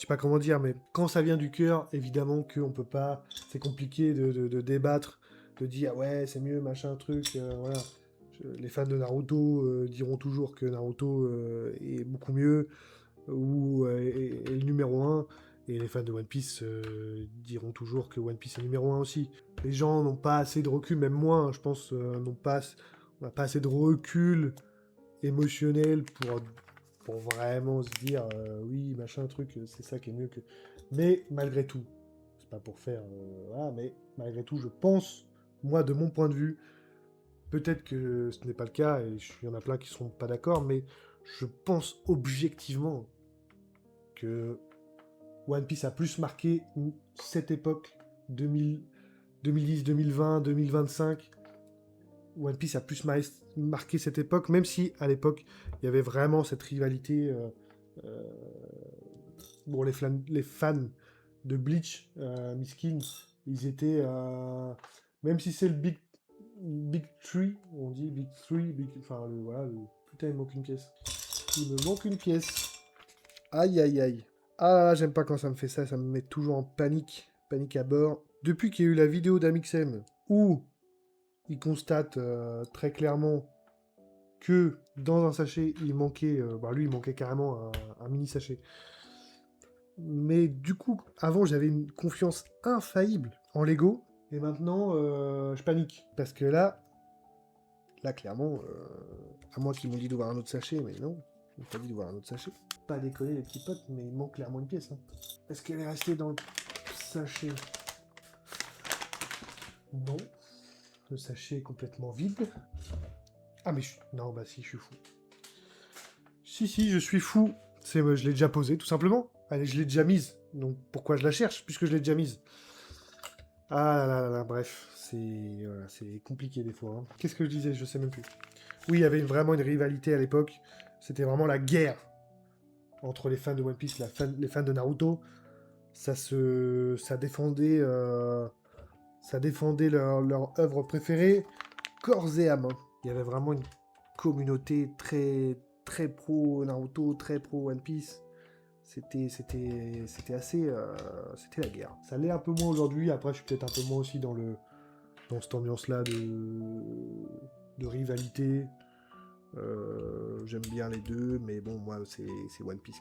sais pas comment dire, mais quand ça vient du cœur, évidemment qu'on peut pas. C'est compliqué de débattre, de dire ah ouais, c'est mieux, machin, truc. Voilà. Les fans de Naruto diront toujours que Naruto est beaucoup mieux ou est le numéro un. Et les fans de One Piece diront toujours que One Piece est numéro un aussi. Les gens n'ont pas assez de recul, même moi, hein, je pense, on n'a pas assez de recul émotionnel pour vraiment se dire oui, machin, truc, c'est ça qui est mieux que. Mais malgré tout, c'est pas pour faire. Voilà, mais malgré tout, je pense, moi, de mon point de vue, peut-être que ce n'est pas le cas, et il y en a plein qui ne seront pas d'accord, mais je pense objectivement que One Piece a plus marqué cette époque 2000, 2010, 2020, 2025. One Piece a plus marqué cette époque, même si à l'époque il y avait vraiment cette rivalité. Euh, bon, les fans de Bleach, Miskin, ils étaient. Même si c'est le Big Three, on dit Big Three, enfin voilà, putain, il me manque une pièce. Il me manque une pièce. Aïe aïe aïe. Ah, j'aime pas quand ça me fait ça, ça me met toujours en panique. Panique à bord. Depuis qu'il y a eu la vidéo d'Amixem, où il constate très clairement que dans un sachet, il manquait... lui, il manquait carrément un mini sachet. Mais du coup, avant, j'avais une confiance infaillible en Lego. Et maintenant, je panique. Parce que là clairement, à moins qu'ils m'ont dit d'ouvrir un autre sachet, mais non, ils m'ont pas dit d'ouvrir un autre sachet. Pas déconner les petits potes, mais il manque clairement une pièce. Hein. Est-ce qu'elle est restée dans le sachet? Non. Le sachet est complètement vide. Ah mais non, bah si, je suis fou. Si, je suis fou. Je l'ai déjà posée, tout simplement. Allez, je l'ai déjà mise. Donc pourquoi je la cherche, puisque je l'ai déjà mise? Ah là, bref. C'est compliqué des fois. Hein. Qu'est-ce que je disais? Je sais même plus. Oui, il y avait vraiment une rivalité à l'époque. C'était vraiment la guerre entre les fans de One Piece, les fans de Naruto. Ça défendait, leur œuvre préférée corps et âme. Hein. Il y avait vraiment une communauté très pro Naruto, très pro One Piece. C'était assez, c'était la guerre. Ça l'est un peu moins aujourd'hui. Après, je suis peut-être un peu moins aussi dans cette ambiance-là de rivalité. J'aime bien les deux, mais bon, moi, c'est One Piece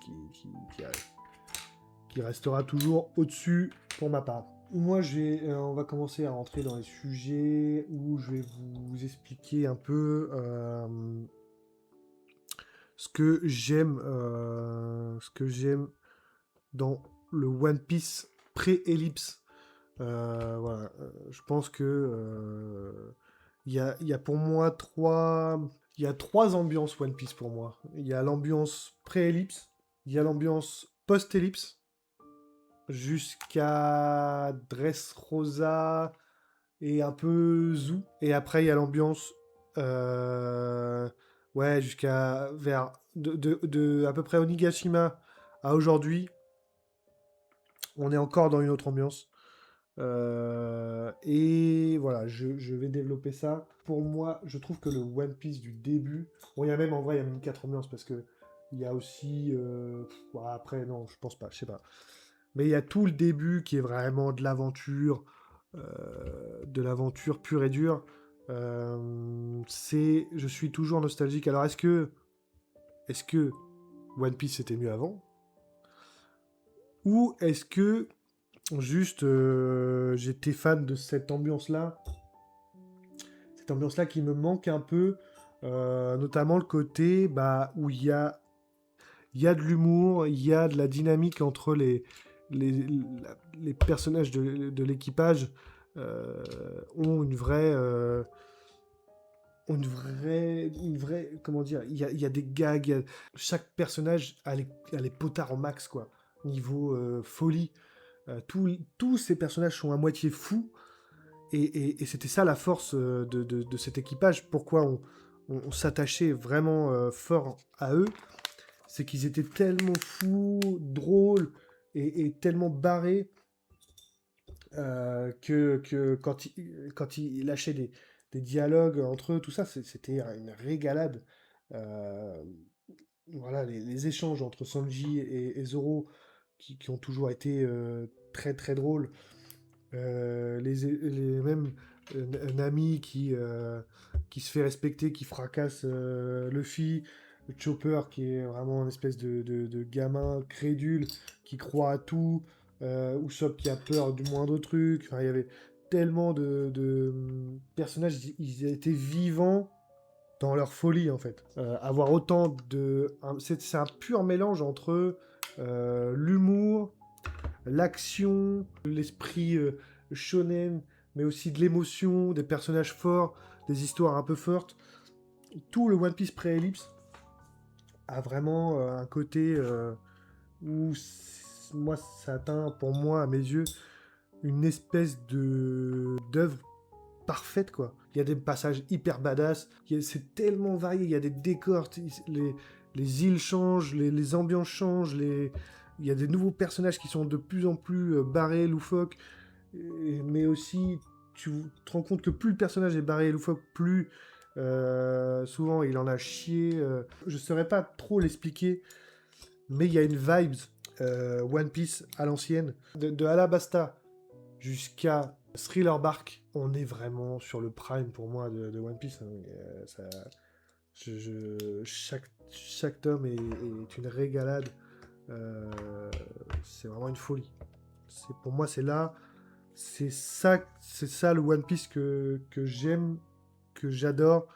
qui restera toujours au-dessus pour ma part. Moi, on va commencer à rentrer dans les sujets où je vais vous expliquer un peu ce que j'aime dans le One Piece pré-ellipse. Voilà, je pense que il y a pour moi il y a trois ambiances One Piece pour moi. Il y a l'ambiance pré-ellipse, il y a l'ambiance post-ellipse, jusqu'à Dressrosa et un peu Zou. Et après, il y a l'ambiance, ouais, jusqu'à vers de à peu près Onigashima à aujourd'hui. On est encore dans une autre ambiance. Et voilà, je vais développer ça. Pour moi, je trouve que le One Piece du début, bon, il y a même en vrai, il y a même quatre ambiances parce que il y a aussi, bon, après, non, je pense pas, je sais pas. Mais il y a tout le début qui est vraiment de l'aventure pure et dure. Je suis toujours nostalgique. Alors, est-ce que One Piece c'était mieux avant? Ou est-ce que juste j'étais fan de cette ambiance-là qui me manque un peu, notamment le côté où il y a de l'humour, il y a de la dynamique entre les, les personnages de l'équipage ont une vraie, comment dire, il y a des gags, chaque personnage a les potards au max, quoi, niveau folie. Tous ces personnages sont à moitié fous, et c'était ça la force de cet équipage, pourquoi on s'attachait vraiment fort à eux, c'est qu'ils étaient tellement fous, drôles et tellement barrés que quand il lâchait des dialogues entre eux, tout ça, c'était une régalade. Euh, voilà, les échanges entre Sanji et Zoro qui ont toujours été très très drôles. Même Nami qui se fait respecter, qui fracasse Luffy, Chopper qui est vraiment une espèce de gamin crédule qui croit à tout, Usopp qui a peur du moindre truc. Enfin, il y avait tellement de personnages, ils étaient vivants dans leur folie en fait. Avoir autant c'est un pur mélange entre l'humour, l'action, l'esprit shonen, mais aussi de l'émotion, des personnages forts, des histoires un peu fortes. Tout le One Piece pré-ellipse a vraiment un côté où moi ça atteint pour moi à mes yeux une espèce de d'œuvre parfaite quoi. Il y a des passages hyper badass, c'est tellement varié, il y a des décors, les îles changent, les ambiances changent, il y a des nouveaux personnages qui sont de plus en plus barrés, loufoques, mais aussi tu te rends compte que plus le personnage est barré et loufoque, plus souvent il en a chié. Je ne saurais pas trop l'expliquer, mais il y a une vibes One Piece à l'ancienne. De Alabasta jusqu'à Thriller Bark, on est vraiment sur le prime pour moi de One Piece. Hein. Chaque tome est une régalade. Euh, c'est vraiment une folie. Pour moi, c'est ça le One Piece que j'aime, que j'adore,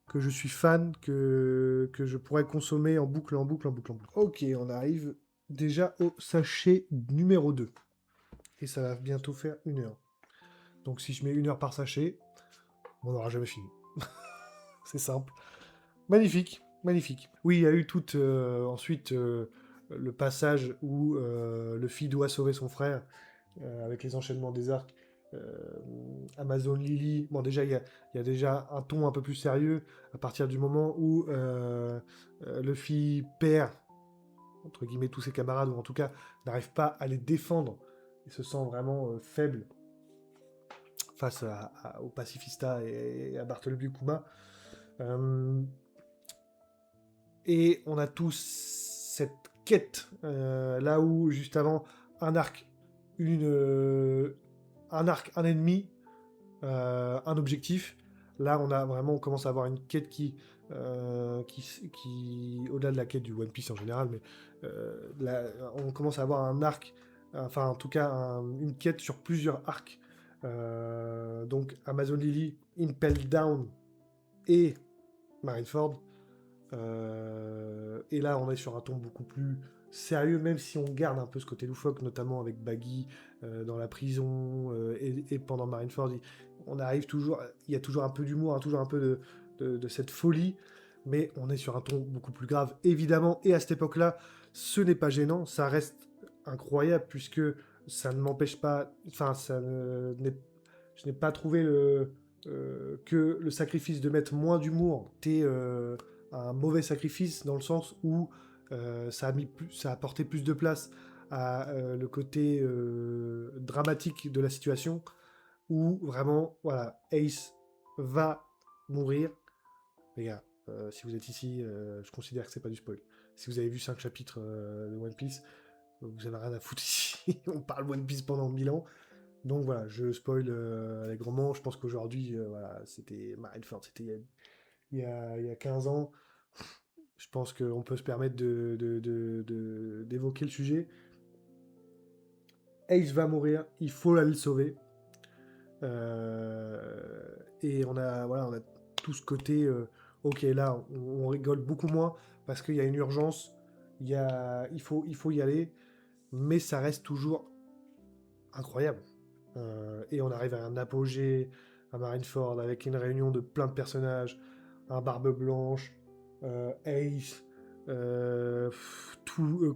que je suis fan, que je pourrais consommer en boucle, en boucle, en boucle, en boucle. Ok, on arrive déjà au sachet numéro 2. Et ça va bientôt faire 1 heure. Donc si je mets 1 heure par sachet, on n'aura jamais fini. C'est simple. Magnifique, magnifique. Oui, il y a eu tout ensuite le passage où Luffy doit sauver son frère avec les enchaînements des arcs. Amazon Lily. Bon, déjà, il y a déjà un ton un peu plus sérieux à partir du moment où Luffy perd, entre guillemets, tous ses camarades, ou en tout cas n'arrive pas à les défendre. Il se sent vraiment faible face au pacifista et à Bartholomew Kuma. Et on a tous cette quête, là où, juste avant, un arc, un ennemi, un objectif. Là, on commence à avoir une quête qui au-delà de la quête du One Piece en général, mais là, on commence à avoir un arc, enfin, en tout cas, une quête sur plusieurs arcs. Donc, Amazon Lily, Impel Down et Marineford. Et là, on est sur un ton beaucoup plus sérieux, même si on garde un peu ce côté loufoque, notamment avec Baggy dans la prison et pendant Marineford. On arrive toujours, il y a toujours un peu d'humour, hein, toujours un peu de cette folie, mais on est sur un ton beaucoup plus grave, évidemment. Et à cette époque-là, ce n'est pas gênant, ça reste incroyable puisque ça ne m'empêche pas, enfin, je n'ai pas trouvé que le sacrifice de mettre moins d'humour était un mauvais sacrifice dans le sens où ça a apporté plus de place à le côté dramatique de la situation où vraiment, voilà, Ace va mourir. Les gars, si vous êtes ici, je considère que c'est pas du spoil. Si vous avez vu 5 chapitres de One Piece, vous avez rien à foutre ici. On parle One Piece pendant 1000 ans. Donc voilà, je spoil allègrement. Je pense qu'aujourd'hui, voilà, c'était Marineford, c'était il y a 15 ans. Je pense qu'on peut se permettre d'évoquer le sujet. Ace va mourir, il faut aller le sauver. Et on a tout ce côté, ok, là, on rigole beaucoup moins parce qu'il y a une urgence, il faut y aller, mais ça reste toujours incroyable. Et on arrive à un apogée à Marineford avec une réunion de plein de personnages, un Barbe Blanche, Ace,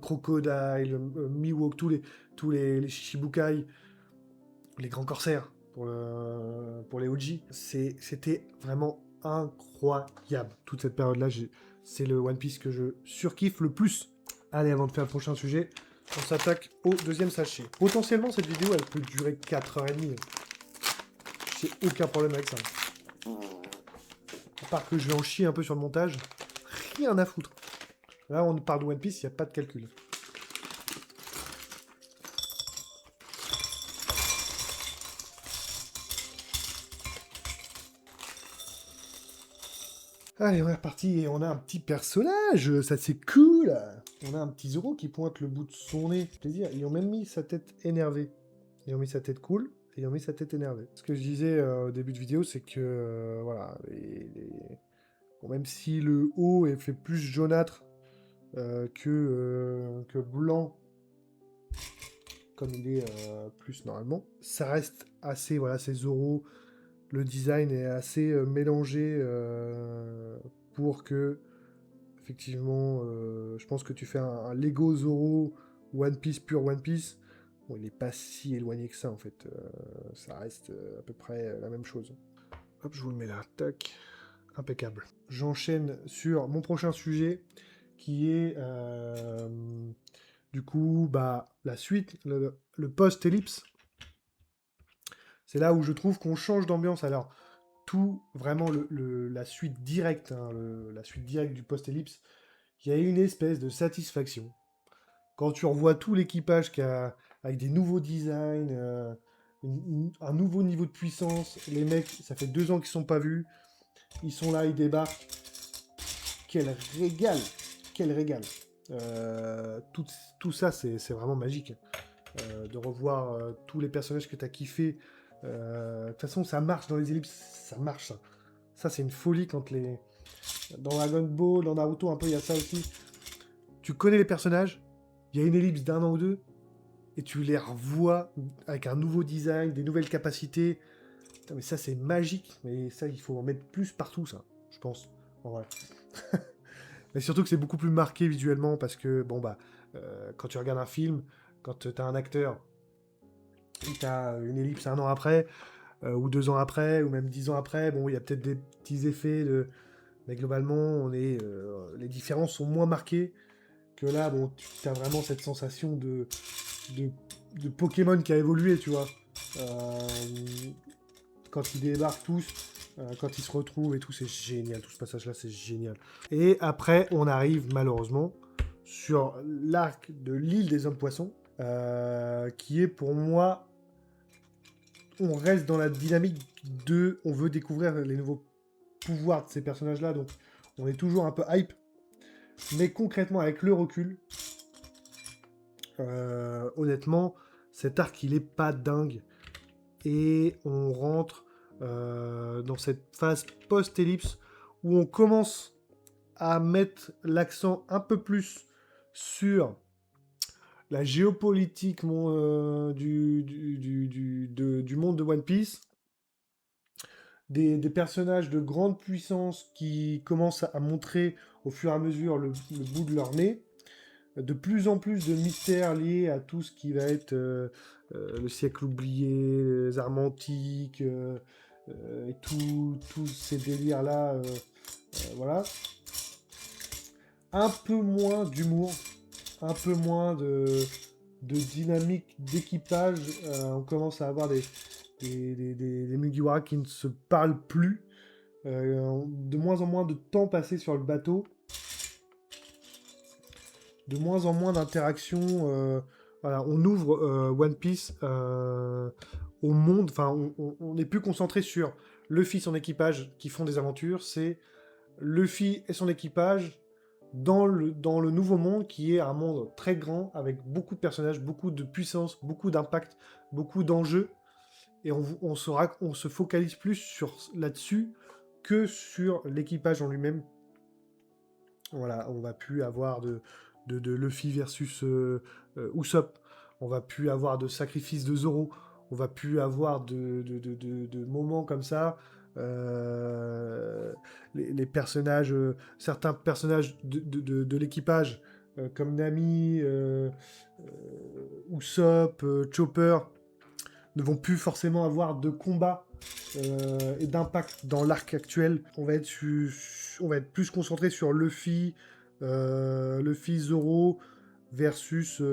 Crocodile, Mihawk, les Shichibukai, les grands corsaires pour les OG. C'était vraiment incroyable. Toute cette période-là, c'est le One Piece que je surkiffe le plus. Allez, avant de faire le prochain sujet, On s'attaque au deuxième sachet. Potentiellement, cette vidéo, elle peut durer 4h30. J'ai aucun problème avec ça. À part que je vais en chier un peu sur le montage. Rien à foutre. Là, on parle de One Piece, il n'y a pas de calcul. Allez, on est reparti et on a un petit personnage, ça c'est cool. On a un petit Zoro qui pointe le bout de son nez. Plaisir. Ils ont même mis sa tête énervée. Ils ont mis sa tête cool et ils ont mis sa tête énervée. Ce que je disais au début de vidéo, c'est que voilà, bon, même si le haut est fait plus jaunâtre que blanc, comme il est plus normalement, ça reste assez, voilà, c'est Zoro. Le design est assez mélangé pour que, effectivement, je pense que tu fais un Lego Zoro One Piece, pur One Piece, bon, il n'est pas si éloigné que ça, en fait. Ça reste à peu près la même chose. Hop, je vous le mets là, tac, impeccable. J'enchaîne sur mon prochain sujet, qui est, du coup, bah, la suite, le post-ellipse. C'est là où je trouve qu'on change d'ambiance. Alors, tout, vraiment, la suite directe, hein, la suite directe du post-ellipse, il y a une espèce de satisfaction. Quand tu revois tout l'équipage avec des nouveaux designs, un nouveau niveau de puissance, les mecs, ça fait 2 ans qu'ils sont pas vus, ils sont là, ils débarquent. Quel régal! Quel régal! Tout ça, c'est vraiment magique. De revoir tous les personnages que tu as kiffés. De toute façon, ça marche dans les ellipses, ça marche ça. Ça, c'est une folie quand les. Dans Dragon Ball, dans Naruto, un peu, il y a ça aussi. Tu connais les personnages, il y a une ellipse d'1 an ou 2, et tu les revois avec un nouveau design, des nouvelles capacités. Putain, mais ça, c'est magique. Mais ça, il faut en mettre plus partout, ça, je pense. En vrai. Mais surtout que c'est beaucoup plus marqué visuellement parce que, bon, bah, quand tu regardes un film, quand tu as un acteur, tu as une ellipse 1 an après, ou 2 ans après, ou même 10 ans après, bon, il y a peut-être des petits effets de. Mais globalement, les différences sont moins marquées que là. Bon, tu as vraiment cette sensation de, de Pokémon qui a évolué, tu vois. Euh, Quand ils débarquent tous, quand ils se retrouvent et tout, c'est génial. Tout ce passage-là, c'est génial. Et après, on arrive malheureusement sur l'arc de l'île des hommes poissons, qui est pour moi, on reste dans la dynamique de, on veut découvrir les nouveaux pouvoirs de ces personnages-là, donc on est toujours un peu hype. Mais concrètement, avec le recul, honnêtement, cet arc, il est pas dingue. Et on rentre dans cette phase post-ellipse où on commence à mettre l'accent un peu plus sur la géopolitique du monde de One Piece, des personnages de grande puissance qui commencent à montrer au fur et à mesure le bout de leur nez, de plus en plus de mystères liés à tout ce qui va être le siècle oublié, les armes antiques, et tous ces délires-là. Voilà. Un peu moins d'humour, un peu moins de dynamique d'équipage. On commence à avoir des Mugiwara qui ne se parlent plus. De moins en moins de temps passé sur le bateau. De moins en moins d'interactions. Voilà, on ouvre One Piece au monde. Enfin, on est plus concentré sur Luffy, son équipage qui font des aventures. C'est Luffy et son équipage dans le nouveau monde qui est un monde très grand avec beaucoup de personnages, beaucoup de puissance, beaucoup d'impact, beaucoup d'enjeux. Et on se focalise plus là-dessus que sur l'équipage en lui-même. Voilà, on va plus avoir de Luffy versus Usopp. On va plus avoir de sacrifice de Zoro. On va plus avoir de moments comme ça. Les personnages, certains personnages de l'équipage, comme Nami, Usopp, Chopper, ne vont plus forcément avoir de combat et d'impact dans l'arc actuel. On va être plus concentré sur Luffy, Zoro, versus tout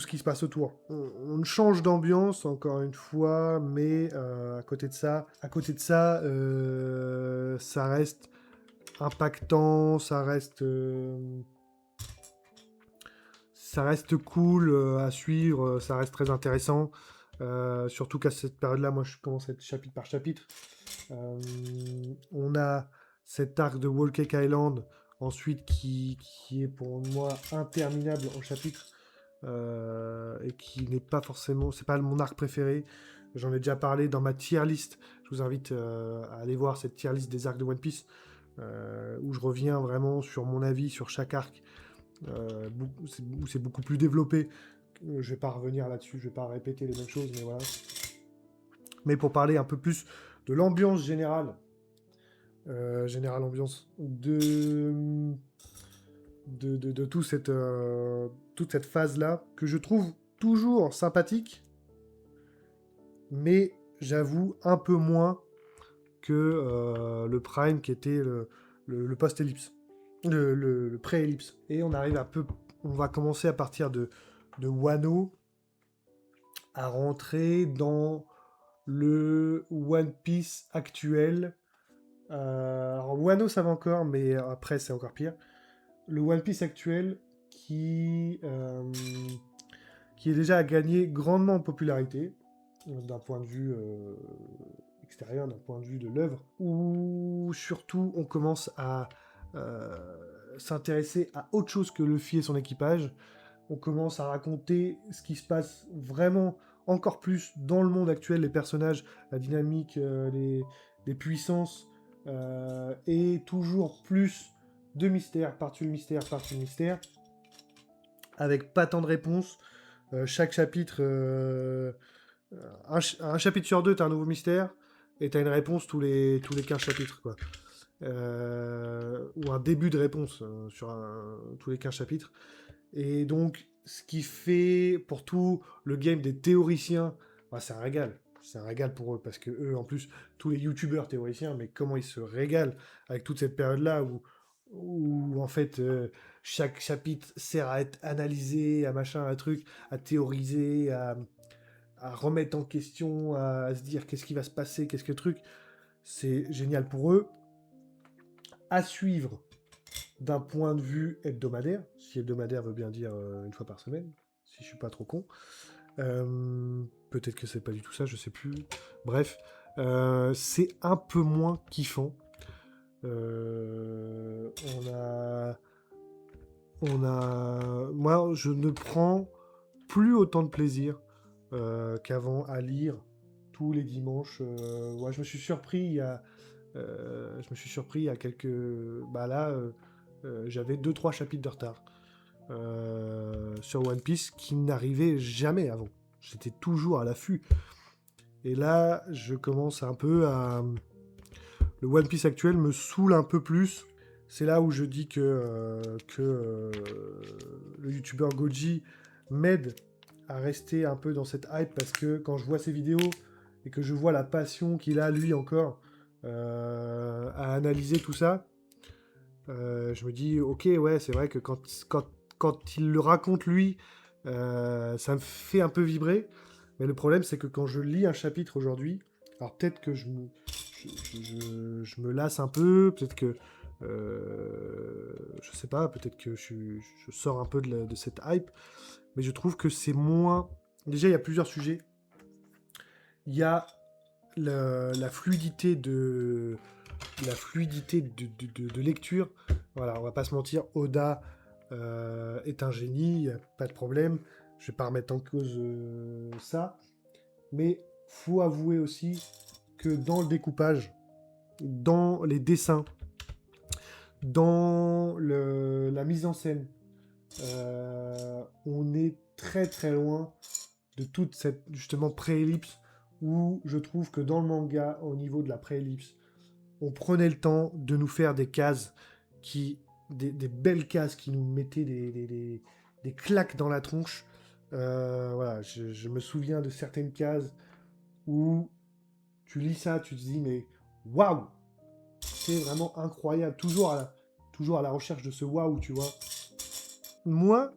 ce qui se passe autour. On change d'ambiance, encore une fois, mais à côté de ça, ça reste impactant, ça reste cool à suivre, ça reste très intéressant. Surtout qu'à cette période-là, moi je commence à être chapitre par chapitre. On a cet arc de Wall Cake Island, ensuite qui est pour moi interminable en chapitre, et qui n'est pas forcément, c'est pas mon arc préféré. J'en ai déjà parlé dans ma tier list. Je vous invite à aller voir cette tier list des arcs de One Piece, où je reviens vraiment sur mon avis sur chaque arc, où c'est beaucoup plus développé. Je vais pas revenir là-dessus, je vais pas répéter les mêmes choses, mais voilà. Mais pour parler un peu plus de l'ambiance générale, ambiance de toute cette phase-là, que je trouve toujours sympathique, mais j'avoue un peu moins que le Prime qui était le post-ellipse, le pré-ellipse. Et on va commencer à partir de Wano à rentrer dans le One Piece actuel. Alors Wano ça va encore, mais après c'est encore pire. Le One Piece actuel qui est déjà à gagner grandement en popularité, d'un point de vue extérieur, d'un point de vue de l'œuvre, où surtout on commence à s'intéresser à autre chose que Luffy et son équipage. On commence à raconter ce qui se passe vraiment encore plus dans le monde actuel, les personnages, la dynamique, les puissances, et toujours plus de mystère, par-dessus le mystère, par-dessus le mystère, avec pas tant de réponses. Chaque chapitre, un chapitre sur deux, t'as un nouveau mystère, et t'as une réponse tous les 15 chapitres, quoi. Ou un début de réponse tous les 15 chapitres. Et donc, ce qui fait pour tout le game des théoriciens, bah, c'est un régal. C'est un régal pour eux, parce que eux, en plus, tous les youtubeurs théoriciens, mais comment ils se régalent avec toute cette période-là où en fait, chaque chapitre sert à être analysé, à machin, à truc, à théoriser, à remettre en question, à se dire qu'est-ce qui va se passer, qu'est-ce que truc. C'est génial pour eux. À suivre d'un point de vue hebdomadaire, si hebdomadaire veut bien dire une fois par semaine, si je suis pas trop con. Peut-être que c'est pas du tout ça, je sais plus. Bref, c'est un peu moins kiffant. Moi, je ne prends plus autant de plaisir qu'avant à lire tous les dimanches. Ouais, je me suis surpris il y a quelques... Bah là, j'avais 2-3 chapitres de retard sur One Piece qui n'arrivait jamais avant. J'étais toujours à l'affût. Et là, je commence un peu à... Le One Piece actuel me saoule un peu plus. C'est là où je dis que le youtubeur Goji m'aide à rester un peu dans cette hype, parce que quand je vois ses vidéos et que je vois la passion qu'il a, lui encore, à analyser tout ça, je me dis, ok, ouais, c'est vrai que quand il le raconte lui, ça me fait un peu vibrer. Mais le problème, c'est que quand je lis un chapitre aujourd'hui, alors peut-être que je me lasse un peu, peut-être que je sais pas, peut-être que je sors un peu de cette hype, mais je trouve que c'est moins... Déjà, il y a plusieurs sujets. Il y a la fluidité de lecture. Voilà, on va pas se mentir, Oda est un génie, y a pas de problème. Je vais pas remettre en cause ça, mais faut avouer aussi que dans le découpage, dans les dessins, dans la mise en scène, on est très très loin de toute cette justement pré-ellipse, où je trouve que dans le manga, au niveau de la pré-ellipse, on prenait le temps de nous faire des cases, des belles cases qui nous mettaient des claques dans la tronche. Voilà, je me souviens de certaines cases où tu lis ça, tu te dis mais waouh, c'est vraiment incroyable, toujours à la recherche de ce waouh, tu vois. moi,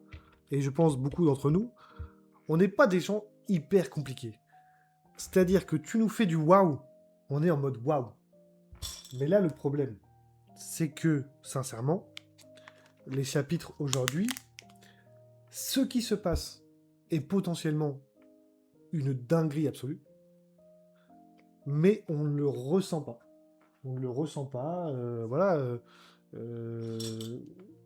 et je pense beaucoup d'entre nous, on n'est pas des gens hyper compliqués. C'est-à-dire que tu nous fais du waouh, on est en mode waouh. Mais là, le problème, c'est que, sincèrement, les chapitres aujourd'hui, ce qui se passe est potentiellement une dinguerie absolue, mais on ne le ressent pas. On ne le ressent pas. Voilà. Euh,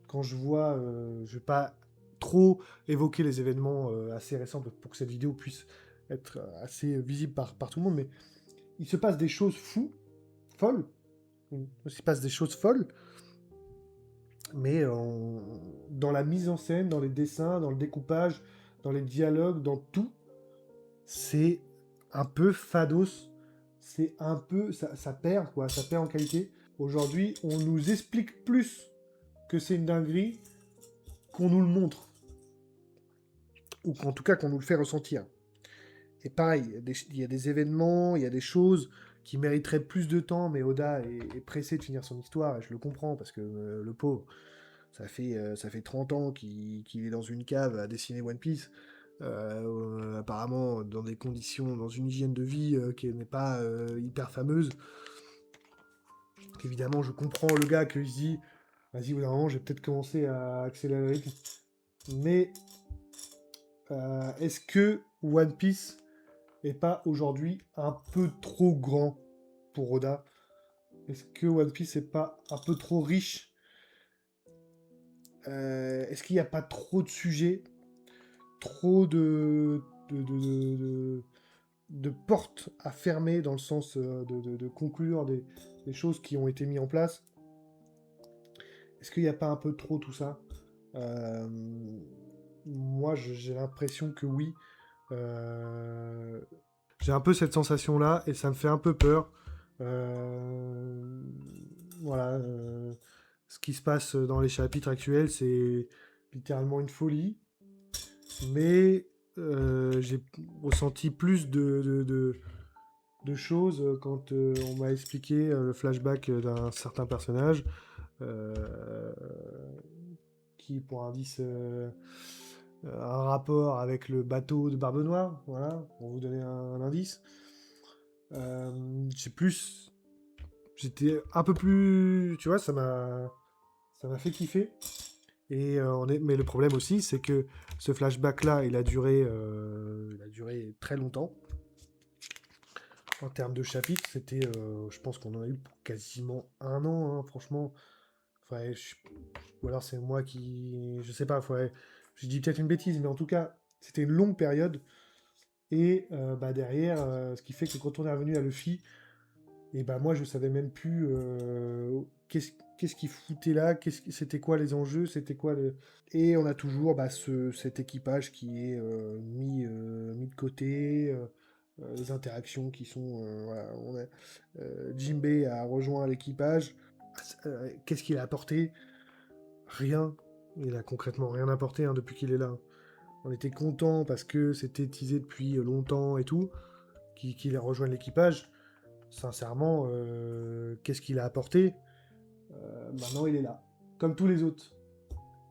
quand je vois, je vais pas trop évoquer les événements assez récents pour que cette vidéo puisse être assez visible par tout le monde, mais il se passe des choses folles. Il se passe des choses folles, mais dans la mise en scène, dans les dessins, dans le découpage, dans les dialogues, dans tout, c'est un peu fados. C'est un peu... Ça perd, quoi. Ça perd en qualité. Aujourd'hui, on nous explique plus que c'est une dinguerie qu'on nous le montre. Ou qu'en tout cas, qu'on nous le fait ressentir. Et pareil, il y a des événements, il y a des choses qui mériteraient plus de temps, mais Oda est pressé de finir son histoire, et je le comprends, parce que le pauvre, ça fait 30 ans qu'il est dans une cave à dessiner One Piece, apparemment dans des conditions, dans une hygiène de vie qui n'est pas hyper fameuse. Évidemment, je comprends le gars qui se dit, vas-y, au bout d'un moment, j'ai peut-être commencé à accélérer le rythme. Mais est-ce que One Piece est pas aujourd'hui un peu trop grand pour Oda? Est-ce que One Piece est pas un peu trop riche? Est-ce qu'il n'y a pas trop de sujets, trop de portes à fermer dans le sens de conclure des choses qui ont été mises en place? Est-ce qu'il n'y a pas un peu trop tout ça? Moi, j'ai l'impression que oui. J'ai un peu cette sensation-là et ça me fait un peu peur. Voilà. Ce qui se passe dans les chapitres actuels, c'est littéralement une folie. Mais j'ai ressenti plus de choses quand on m'a expliqué le flashback d'un certain personnage euh, qui, pour indice, un rapport avec le bateau de Barbe Noire, voilà, pour vous donner un indice. J'ai plus... J'étais un peu plus... Tu vois, ça m'a fait kiffer. Et mais le problème aussi, c'est que ce flashback-là, il a duré très longtemps. En termes de chapitres, c'était, je pense qu'on en a eu pour quasiment un an, hein, franchement. Faudrait, ou alors c'est moi qui, je sais pas, je dis peut-être une bêtise, mais en tout cas, c'était une longue période. Et bah derrière, ce qui fait que quand on est revenu à Luffy, et bah moi je savais même plus qu'est-ce qu'il foutait là, c'était quoi les enjeux, c'était quoi le... Et on a toujours bah, cet équipage qui est mis de côté, les interactions qui sont... voilà, Jinbei a rejoint l'équipage. Qu'est-ce qu'il a apporté? Rien. Il a concrètement rien apporté hein, depuis qu'il est là. On était content parce que c'était teasé depuis longtemps et tout, qu'il a rejoint l'équipage. Sincèrement, qu'est-ce qu'il a apporté? Maintenant, il est là. Comme tous les autres.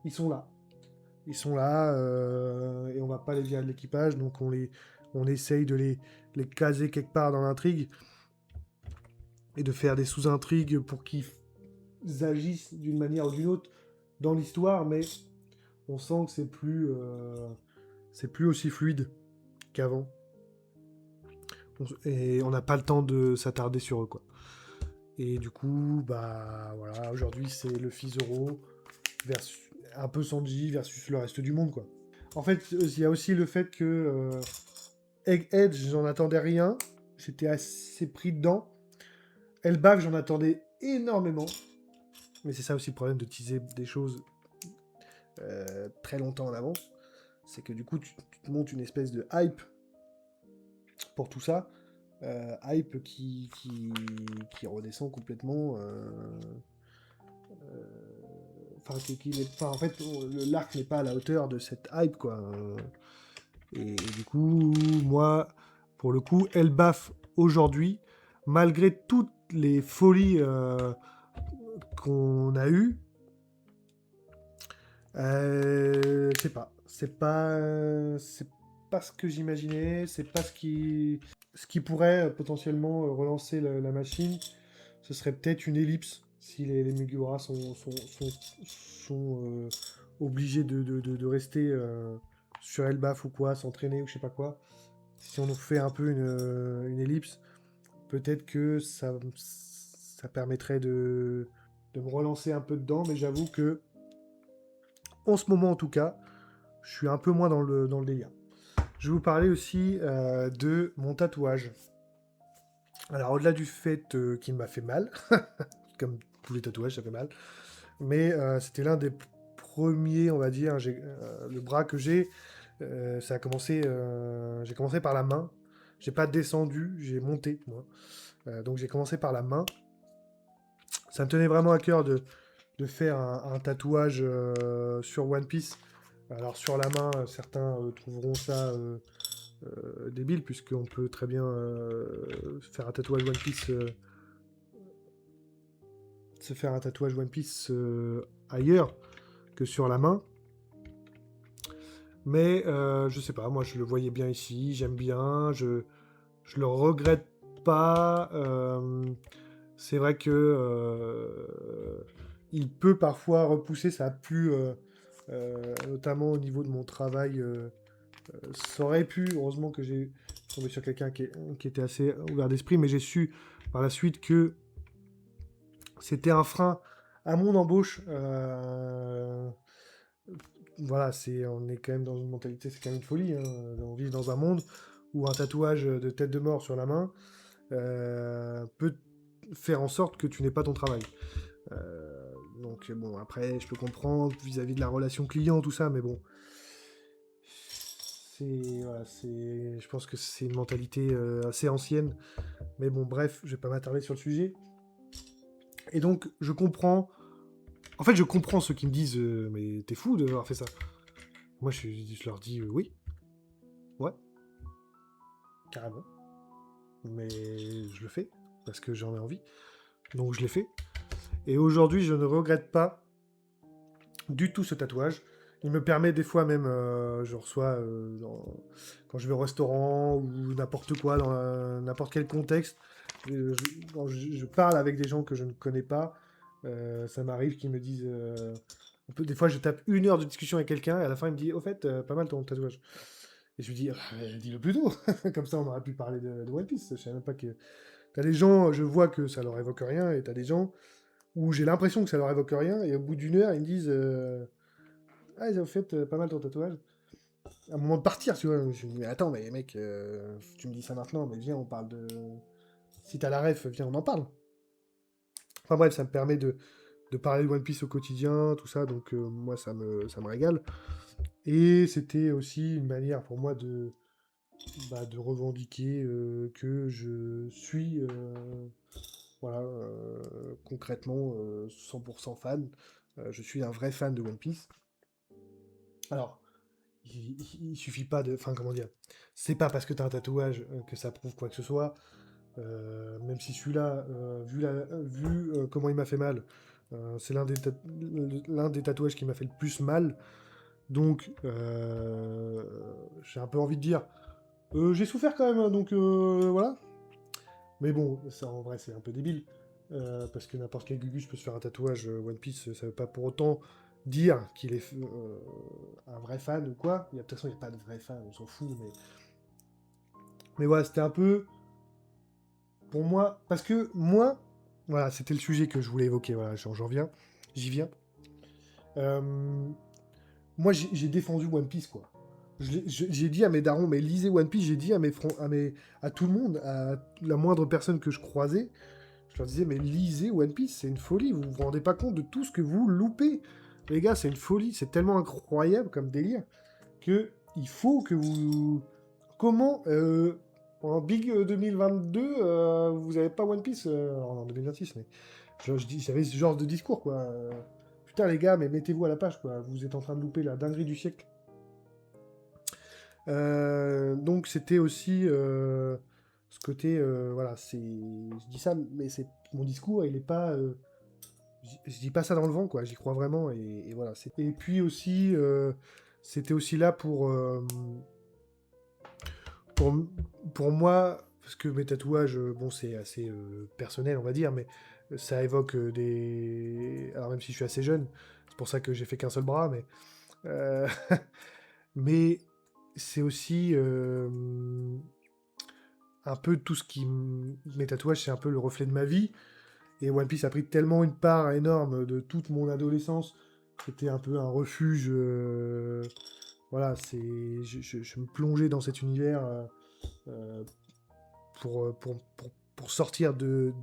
Ils sont là. Ils sont là et on va pas les virer de l'équipage, donc on essaye de les caser quelque part dans l'intrigue et de faire des sous-intrigues pour qu'ils agissent d'une manière ou d'une autre dans l'histoire, mais on sent que c'est plus aussi fluide qu'avant. Et on n'a pas le temps de s'attarder sur eux, quoi. Et du coup, bah voilà, aujourd'hui c'est Luffy Zoro versus un peu Sanji versus le reste du monde, quoi. En fait, il y a aussi le fait que Egghead, j'en attendais rien, j'étais assez pris dedans. Elbaf, j'en attendais énormément, mais c'est ça aussi le problème de teaser des choses très longtemps en avance, c'est que du coup tu te montes une espèce de hype pour tout ça. Hype qui redescend complètement. Enfin, en fait, l'arc n'est pas à la hauteur de cette hype, quoi. Et du coup, moi, pour le coup, Elbaf, aujourd'hui, malgré toutes les folies qu'on a eues, je sais pas. C'est pas ce que j'imaginais. C'est pas ce qui pourrait potentiellement relancer la machine. Ce serait peut-être une ellipse si les Mugiwara sont obligés de rester sur Elbaf ou quoi, s'entraîner ou je sais pas quoi. Si on nous fait un peu une ellipse, peut-être que ça permettrait de me relancer un peu dedans, mais j'avoue que, en ce moment en tout cas, je suis un peu moins dans le délire. Je vais vous parler aussi de mon tatouage. Alors, au-delà du fait qu'il m'a fait mal, comme tous les tatouages, ça fait mal, mais c'était l'un des premiers, on va dire, le bras que j'ai, ça a commencé, j'ai commencé par la main. J'ai pas descendu, j'ai monté, moi. Donc j'ai commencé par la main. Ça me tenait vraiment à cœur de faire un tatouage sur One Piece. Alors sur la main, certains trouveront ça débile, puisqu'on peut très bien faire un tatouage One Piece, se faire un tatouage One Piece ailleurs que sur la main. Mais je sais pas, moi je le voyais bien ici, j'aime bien, je le regrette pas. C'est vrai que il peut parfois repousser, ça a plu, notamment au niveau de mon travail. Ça aurait pu, heureusement que j'ai tombé sur quelqu'un qui était assez ouvert d'esprit, mais j'ai su par la suite que c'était un frein à mon embauche. Voilà, on est quand même dans une mentalité, c'est quand même une folie. Hein. On vit dans un monde où un tatouage de tête de mort sur la main peut faire en sorte que tu n'aies pas ton travail. Donc bon, après, je peux comprendre vis-à-vis de la relation client, tout ça, mais bon, je pense que c'est une mentalité assez ancienne. Mais bon, bref, je vais pas m'attarder sur le sujet. Et donc, je comprends. En fait, je comprends ceux qui me disent mais t'es fou d'avoir fait ça. Moi, je leur dis oui, ouais, carrément. Mais je le fais parce que j'en ai envie. Donc, je l'ai fait. Et aujourd'hui, je ne regrette pas du tout ce tatouage. Il me permet des fois même, je reçois quand je vais au restaurant ou n'importe quoi, dans n'importe quel contexte, quand je parle avec des gens que je ne connais pas, ça m'arrive qu'ils me disent... des fois, je tape 1 heure de discussion avec quelqu'un et à la fin, il me dit, au fait, pas mal ton tatouage. Et je lui dis, ah, dis-le plus tôt. Comme ça, on aurait pu parler de One Piece. Je savais même pas que... T'as des gens, je vois que ça leur évoque rien, et t'as des gens où j'ai l'impression que ça leur évoque rien, et au bout d'1 heure, ils me disent... ah, ils ont fait pas mal ton tatouage. À un moment de partir, tu vois. Je me dis, mais attends, mais mec, tu me dis ça maintenant, mais viens, on parle de. Si t'as la ref, viens, on en parle. Enfin bref, ça me permet de parler de One Piece au quotidien, tout ça, donc moi, ça me régale. Et c'était aussi une manière pour moi de revendiquer que je suis, voilà, concrètement, 100% fan. Je suis un vrai fan de One Piece. Alors, il suffit pas de. Enfin, comment dire. C'est pas parce que t'as un tatouage que ça prouve quoi que ce soit. Même si celui-là, vu comment il m'a fait mal, c'est l'un des tatouages qui m'a fait le plus mal. Donc, j'ai un peu envie de dire. J'ai souffert quand même, hein, donc voilà. Mais bon, ça en vrai, c'est un peu débile. Parce que n'importe quel Gugus peut se faire un tatouage One Piece, ça veut pas pour autant dire qu'il est un vrai fan ou quoi. De toute façon, il n'y a pas de vrai fan, on s'en fout. Mais voilà, c'était un peu pour moi. Parce que moi, voilà, c'était le sujet que je voulais évoquer. Voilà, j'en viens. J'y viens. Euh, Moi, j'ai défendu One Piece, quoi. J'ai dit à mes darons, mais lisez One Piece. J'ai dit à tout le monde, à la moindre personne que je croisais, je leur disais, mais lisez One Piece, c'est une folie. Vous vous rendez pas compte de tout ce que vous loupez. Les gars, c'est une folie. C'est tellement incroyable comme délire que il faut que vous. Comment en Big 2022, vous avez pas One Piece en 2026, mais j'avais ce genre de discours, quoi. Putain, les gars, mais mettez-vous à la page, quoi. Vous êtes en train de louper la dinguerie du siècle. Donc, c'était aussi ce côté, voilà, je dis ça, mais c'est mon discours, il est pas, je dis pas ça dans le vent, quoi. J'y crois vraiment, et voilà. Et puis aussi, c'était aussi là pour, pour moi, parce que mes tatouages, bon, c'est assez personnel, on va dire, mais ça évoque des... Alors même si je suis assez jeune, c'est pour ça que j'ai fait qu'un seul bras, mais... euh, mais c'est aussi un peu tout ce qui... Mes tatouages, c'est un peu le reflet de ma vie. Et One Piece a pris tellement une part énorme de toute mon adolescence. C'était un peu un refuge. Voilà, je me plongeais dans cet univers euh, pour sortir de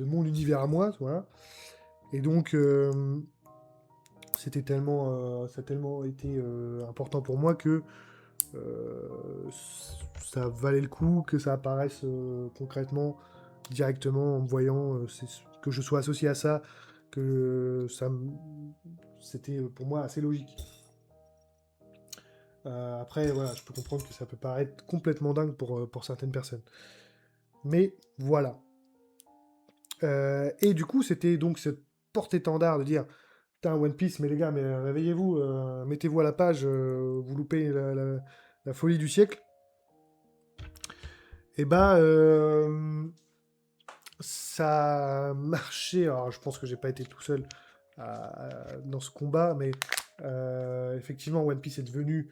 mon univers à moi. Voilà. Et donc, ça a tellement été important pour moi que euh, ça valait le coup que ça apparaisse concrètement, directement, en me voyant, que je sois associé à ça, que c'était pour moi assez logique. Après, voilà, je peux comprendre que ça peut paraître complètement dingue pour certaines personnes. Mais voilà. Et du coup, c'était donc cette porte-étendard de dire putain, One Piece, mais les gars, mais réveillez-vous, mettez-vous à la page, vous loupez la folie du siècle. Et bah, ça a marché. Alors, je pense que j'ai pas été tout seul dans ce combat, mais effectivement, One Piece est devenu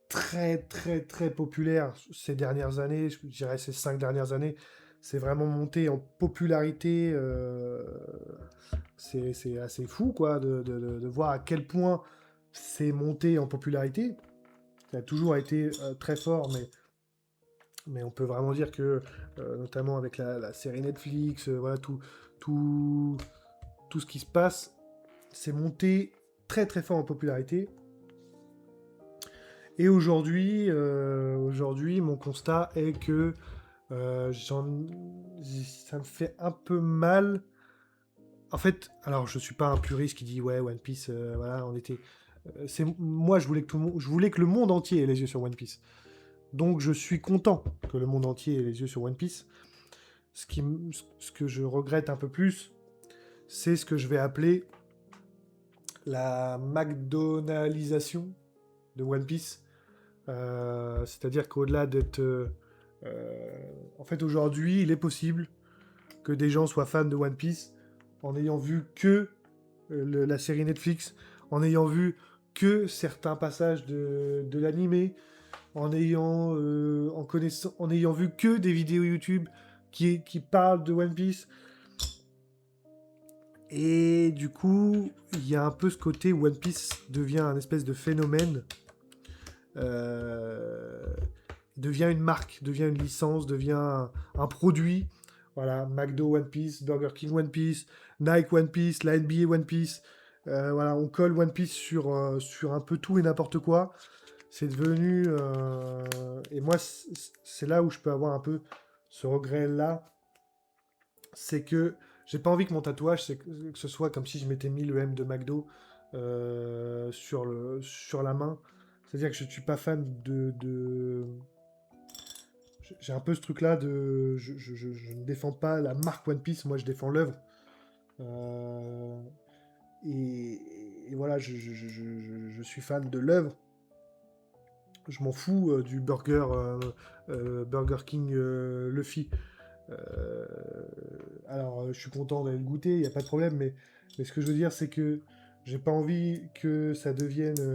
très, très, très populaire ces dernières années. Je dirais ces 5 dernières années. C'est vraiment monté en popularité. C'est assez fou, quoi, de voir à quel point c'est monté en popularité. Ça a toujours été très fort, mais on peut vraiment dire que, notamment avec la série Netflix, voilà, tout, tout ce qui se passe, c'est monté très très fort en popularité. Et aujourd'hui, mon constat est que ça me fait un peu mal. En fait, alors je suis pas un puriste qui dit ouais One Piece, voilà, on était. Moi, je voulais que le monde entier ait les yeux sur One Piece. Donc je suis content que le monde entier ait les yeux sur One Piece. Ce que je regrette un peu plus, c'est ce que je vais appeler la McDonaldisation de One Piece. C'est-à-dire qu'au-delà d'être... en fait, aujourd'hui, il est possible que des gens soient fans de One Piece en n'ayant vu que la série Netflix, en ayant vu que certains passages de l'animé, en ayant vu que des vidéos YouTube qui parlent de One Piece. Et du coup, il y a un peu ce côté où One Piece devient un espèce de phénomène, euh, devient une marque, devient une licence, devient un produit. Voilà, McDo One Piece, Burger King One Piece, Nike One Piece, la NBA One Piece. Voilà, on colle One Piece sur un peu tout et n'importe quoi. C'est devenu... et moi, c'est là où je peux avoir un peu ce regret-là. C'est que j'ai pas envie que mon tatouage, que ce soit comme si je m'étais mis le M de McDo sur la main. C'est-à-dire que je suis pas fan j'ai un peu ce truc-là de... Je ne défends pas la marque One Piece, moi je défends l'œuvre. Euh, et voilà, je suis fan de l'œuvre. Je m'en fous du Burger King Luffy. Euh, alors, je suis content d'aller le goûter, il n'y a pas de problème, mais ce que je veux dire, c'est que j'ai pas envie que ça devienne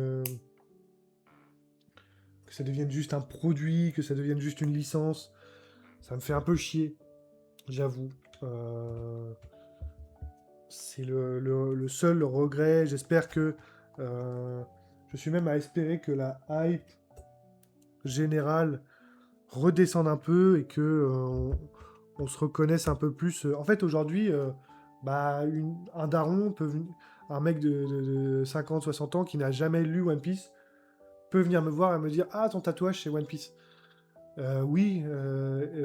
juste un produit, que ça devienne juste une licence. Ça me fait un peu chier, j'avoue. C'est le seul regret. J'espère que... je suis même à espérer que la hype générale redescende un peu et que on se reconnaisse un peu plus. En fait, aujourd'hui, bah, un daron un mec de 50, 60 ans qui n'a jamais lu One Piece peut venir me voir et me dire ah ton tatouage c'est One Piece. Oui,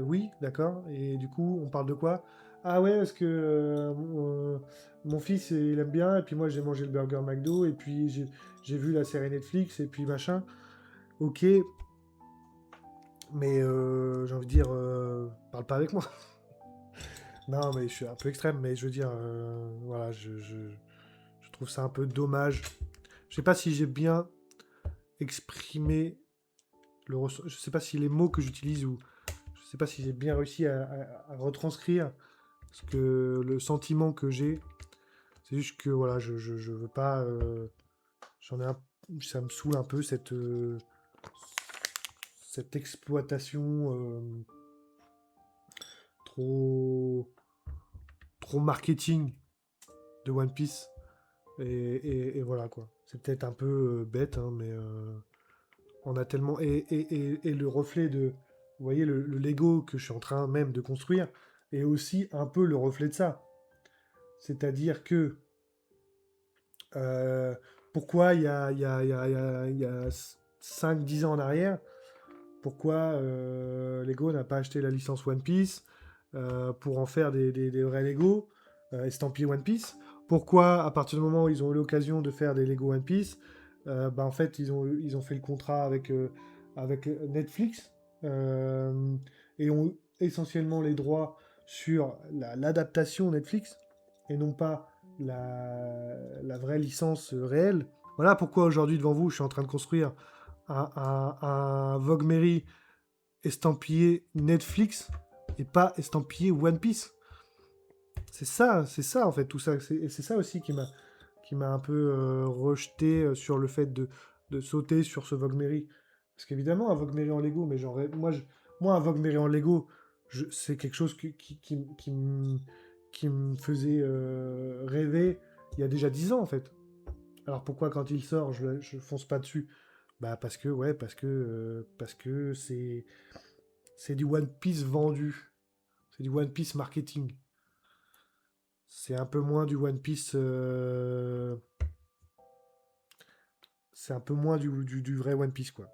oui, d'accord. Et du coup, on parle de quoi? Ah ouais, parce que mon fils il aime bien et puis moi j'ai mangé le burger McDo et puis j'ai vu la série Netflix et puis machin. Ok, mais j'ai envie de dire, parle pas avec moi. Non, mais je suis un peu extrême, mais je veux dire, voilà, je trouve ça un peu dommage Je sais pas si j'ai bien exprimé je sais pas si les mots que j'utilise ou je sais pas si j'ai bien réussi à retranscrire le sentiment que j'ai. C'est juste que voilà, je veux pas. J'en ai un, ça me saoule un peu cette exploitation trop, trop marketing de One Piece. Et voilà quoi. C'est peut-être un peu bête, hein, mais on a tellement. Et le reflet de. Vous voyez, le Lego que je suis en train même de construire est aussi un peu le reflet de ça. C'est-à-dire que. euh, pourquoi il y a 5-10 ans en arrière, pourquoi Lego n'a pas acheté la licence One Piece pour en faire des vrais Lego estampillés One Piece. Pourquoi, à partir du moment où ils ont eu l'occasion de faire des Lego One Piece, bah, en fait, ils ont fait le contrat avec Netflix et ont essentiellement les droits sur l'adaptation Netflix et non pas la vraie licence réelle. Voilà pourquoi aujourd'hui, devant vous, je suis en train de construire un Vogue Mary estampillé Netflix et pas estampillé One Piece. C'est ça en fait tout ça. Et c'est ça aussi qui m'a un peu rejeté sur le fait de sauter sur ce Vogue Mary. Parce qu'évidemment, un Vogue Mary en Lego, mais genre, moi, un Vogue Mary en Lego, c'est quelque chose qui me faisait rêver il y a déjà 10 ans en fait. Alors pourquoi quand il sort, je fonce pas dessus? Bah parce que ouais, parce que c'est du One Piece vendu. C'est du One Piece marketing. C'est un peu moins du One Piece. C'est un peu moins du vrai One Piece, quoi.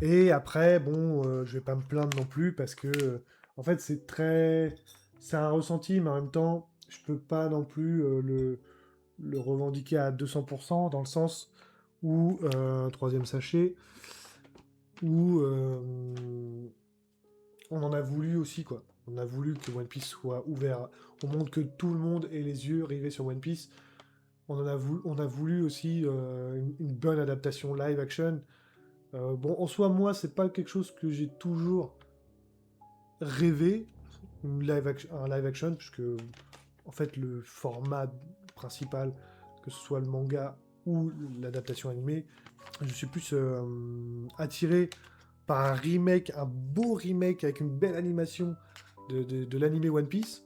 Et après, bon, je vais pas me plaindre non plus parce que, en fait, c'est très. C'est un ressenti, mais en même temps, je peux pas non plus le revendiquer à 200% dans le sens où, troisième sachet, où on en a voulu aussi, quoi. On a voulu que One Piece soit ouvert au monde, que tout le monde ait les yeux rivés sur One Piece. On a voulu aussi une bonne adaptation live action. Bon, en soi, moi, c'est pas quelque chose que j'ai toujours rêvé, un live action, puisque en fait, le format principal, que ce soit le manga ou l'adaptation animée, je suis plus attiré par un remake, un beau remake avec une belle animation de l'animé One Piece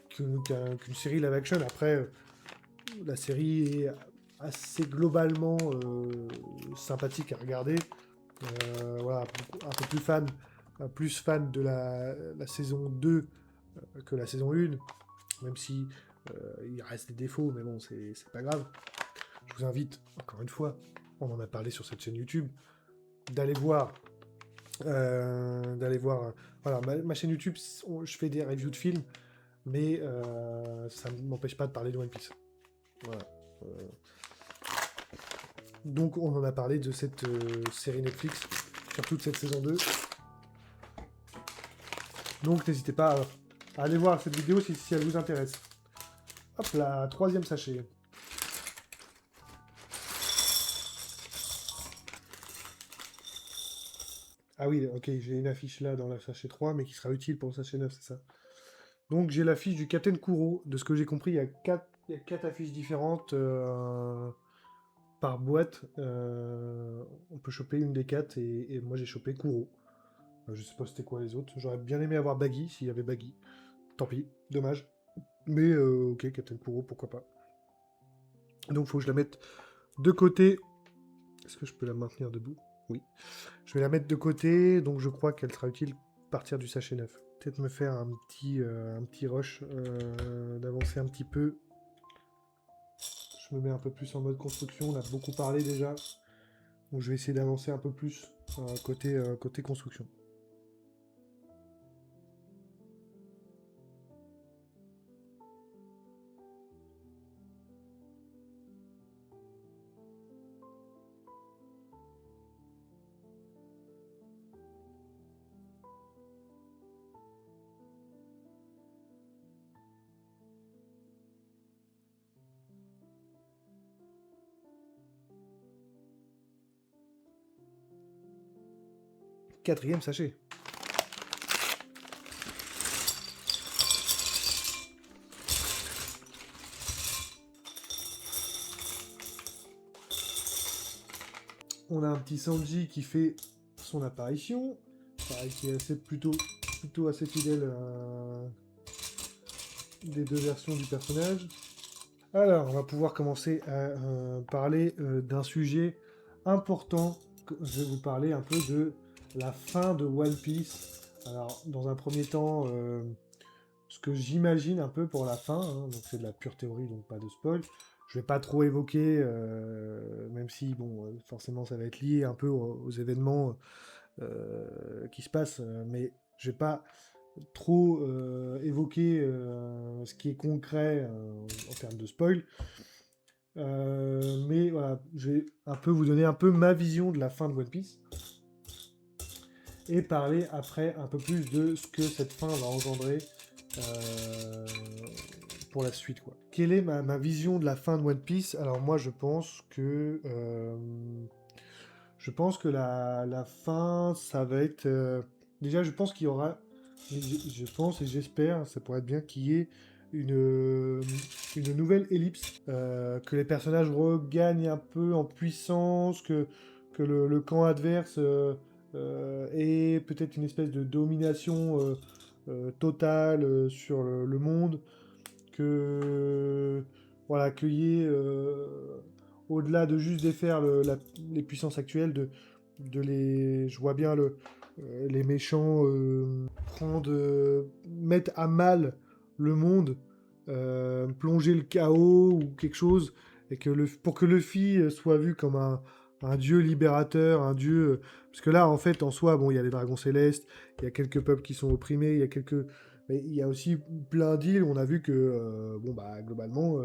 qu'une série live action. Après, la série est assez globalement sympathique à regarder. Voilà, un peu plus fan de la saison 2 que la saison 1, même si il reste des défauts, mais bon, c'est pas grave. Je vous invite, encore une fois, on en a parlé sur cette chaîne YouTube, d'aller voir. Voilà, ma chaîne YouTube, je fais des reviews de films, mais ça ne m'empêche pas de parler de One Piece. Voilà. Euh, donc on en a parlé de cette série Netflix, surtout de cette saison 2. Donc n'hésitez pas à aller voir cette vidéo si elle vous intéresse. Hop là, troisième sachet. Ah oui, ok, j'ai une affiche là dans la sachet 3, mais qui sera utile pour le sachet 9, c'est ça. Donc j'ai l'affiche du Captain Kuro. De ce que j'ai compris, il y a quatre affiches différentes par boîte. On peut choper une des quatre, et moi j'ai chopé Kuro. Je sais pas c'était quoi les autres. J'aurais bien aimé avoir Baggy, s'il y avait Baggy. Tant pis, dommage. Mais ok, Captain Kuro, pourquoi pas. Donc faut que je la mette de côté. Est-ce que je peux la maintenir debout? Oui. Je vais la mettre de côté, donc je crois qu'elle sera utile à partir du sachet 9. Peut-être me faire un petit rush, d'avancer un petit peu. Je me mets un peu plus en mode construction, on a beaucoup parlé déjà. Donc je vais essayer d'avancer un peu plus côté construction. 4e sachet. On a un petit Sanji qui fait son apparition, pareil, qui est plutôt assez fidèle des deux versions du personnage. Alors, on va pouvoir commencer à parler d'un sujet important. Je vais vous parler un peu de la fin de One Piece. Alors, dans un premier temps, ce que j'imagine un peu pour la fin, hein, donc c'est de la pure théorie, donc pas de spoil. Je vais pas trop évoquer, même si, bon, forcément, ça va être lié un peu aux événements qui se passent, mais je vais pas trop évoquer ce qui est concret en termes de spoil. Mais voilà, je vais un peu vous donner un peu ma vision de la fin de One Piece et parler après un peu plus de ce que cette fin va engendrer euh, pour la suite, quoi. Quelle est ma vision de la fin de One Piece? Alors moi je pense que la fin ça va être déjà je pense qu'il y aura je pense et j'espère ça pourrait être bien qu'il y ait une nouvelle ellipse, que les personnages regagnent un peu en puissance, que le camp adverse ait peut-être une espèce de domination totale sur le monde, que voilà, qu'il y ait au-delà de juste défaire les puissances actuelles, je vois bien les méchants mettre à mal le monde, plonger le chaos ou quelque chose, et pour que Luffy soit vu comme un dieu libérateur, un dieu. Parce que là, en fait, en soi, bon, il y a les dragons célestes, il y a quelques peuples qui sont opprimés, mais il y a aussi plein d'îles où on a vu que, bon, bah, globalement,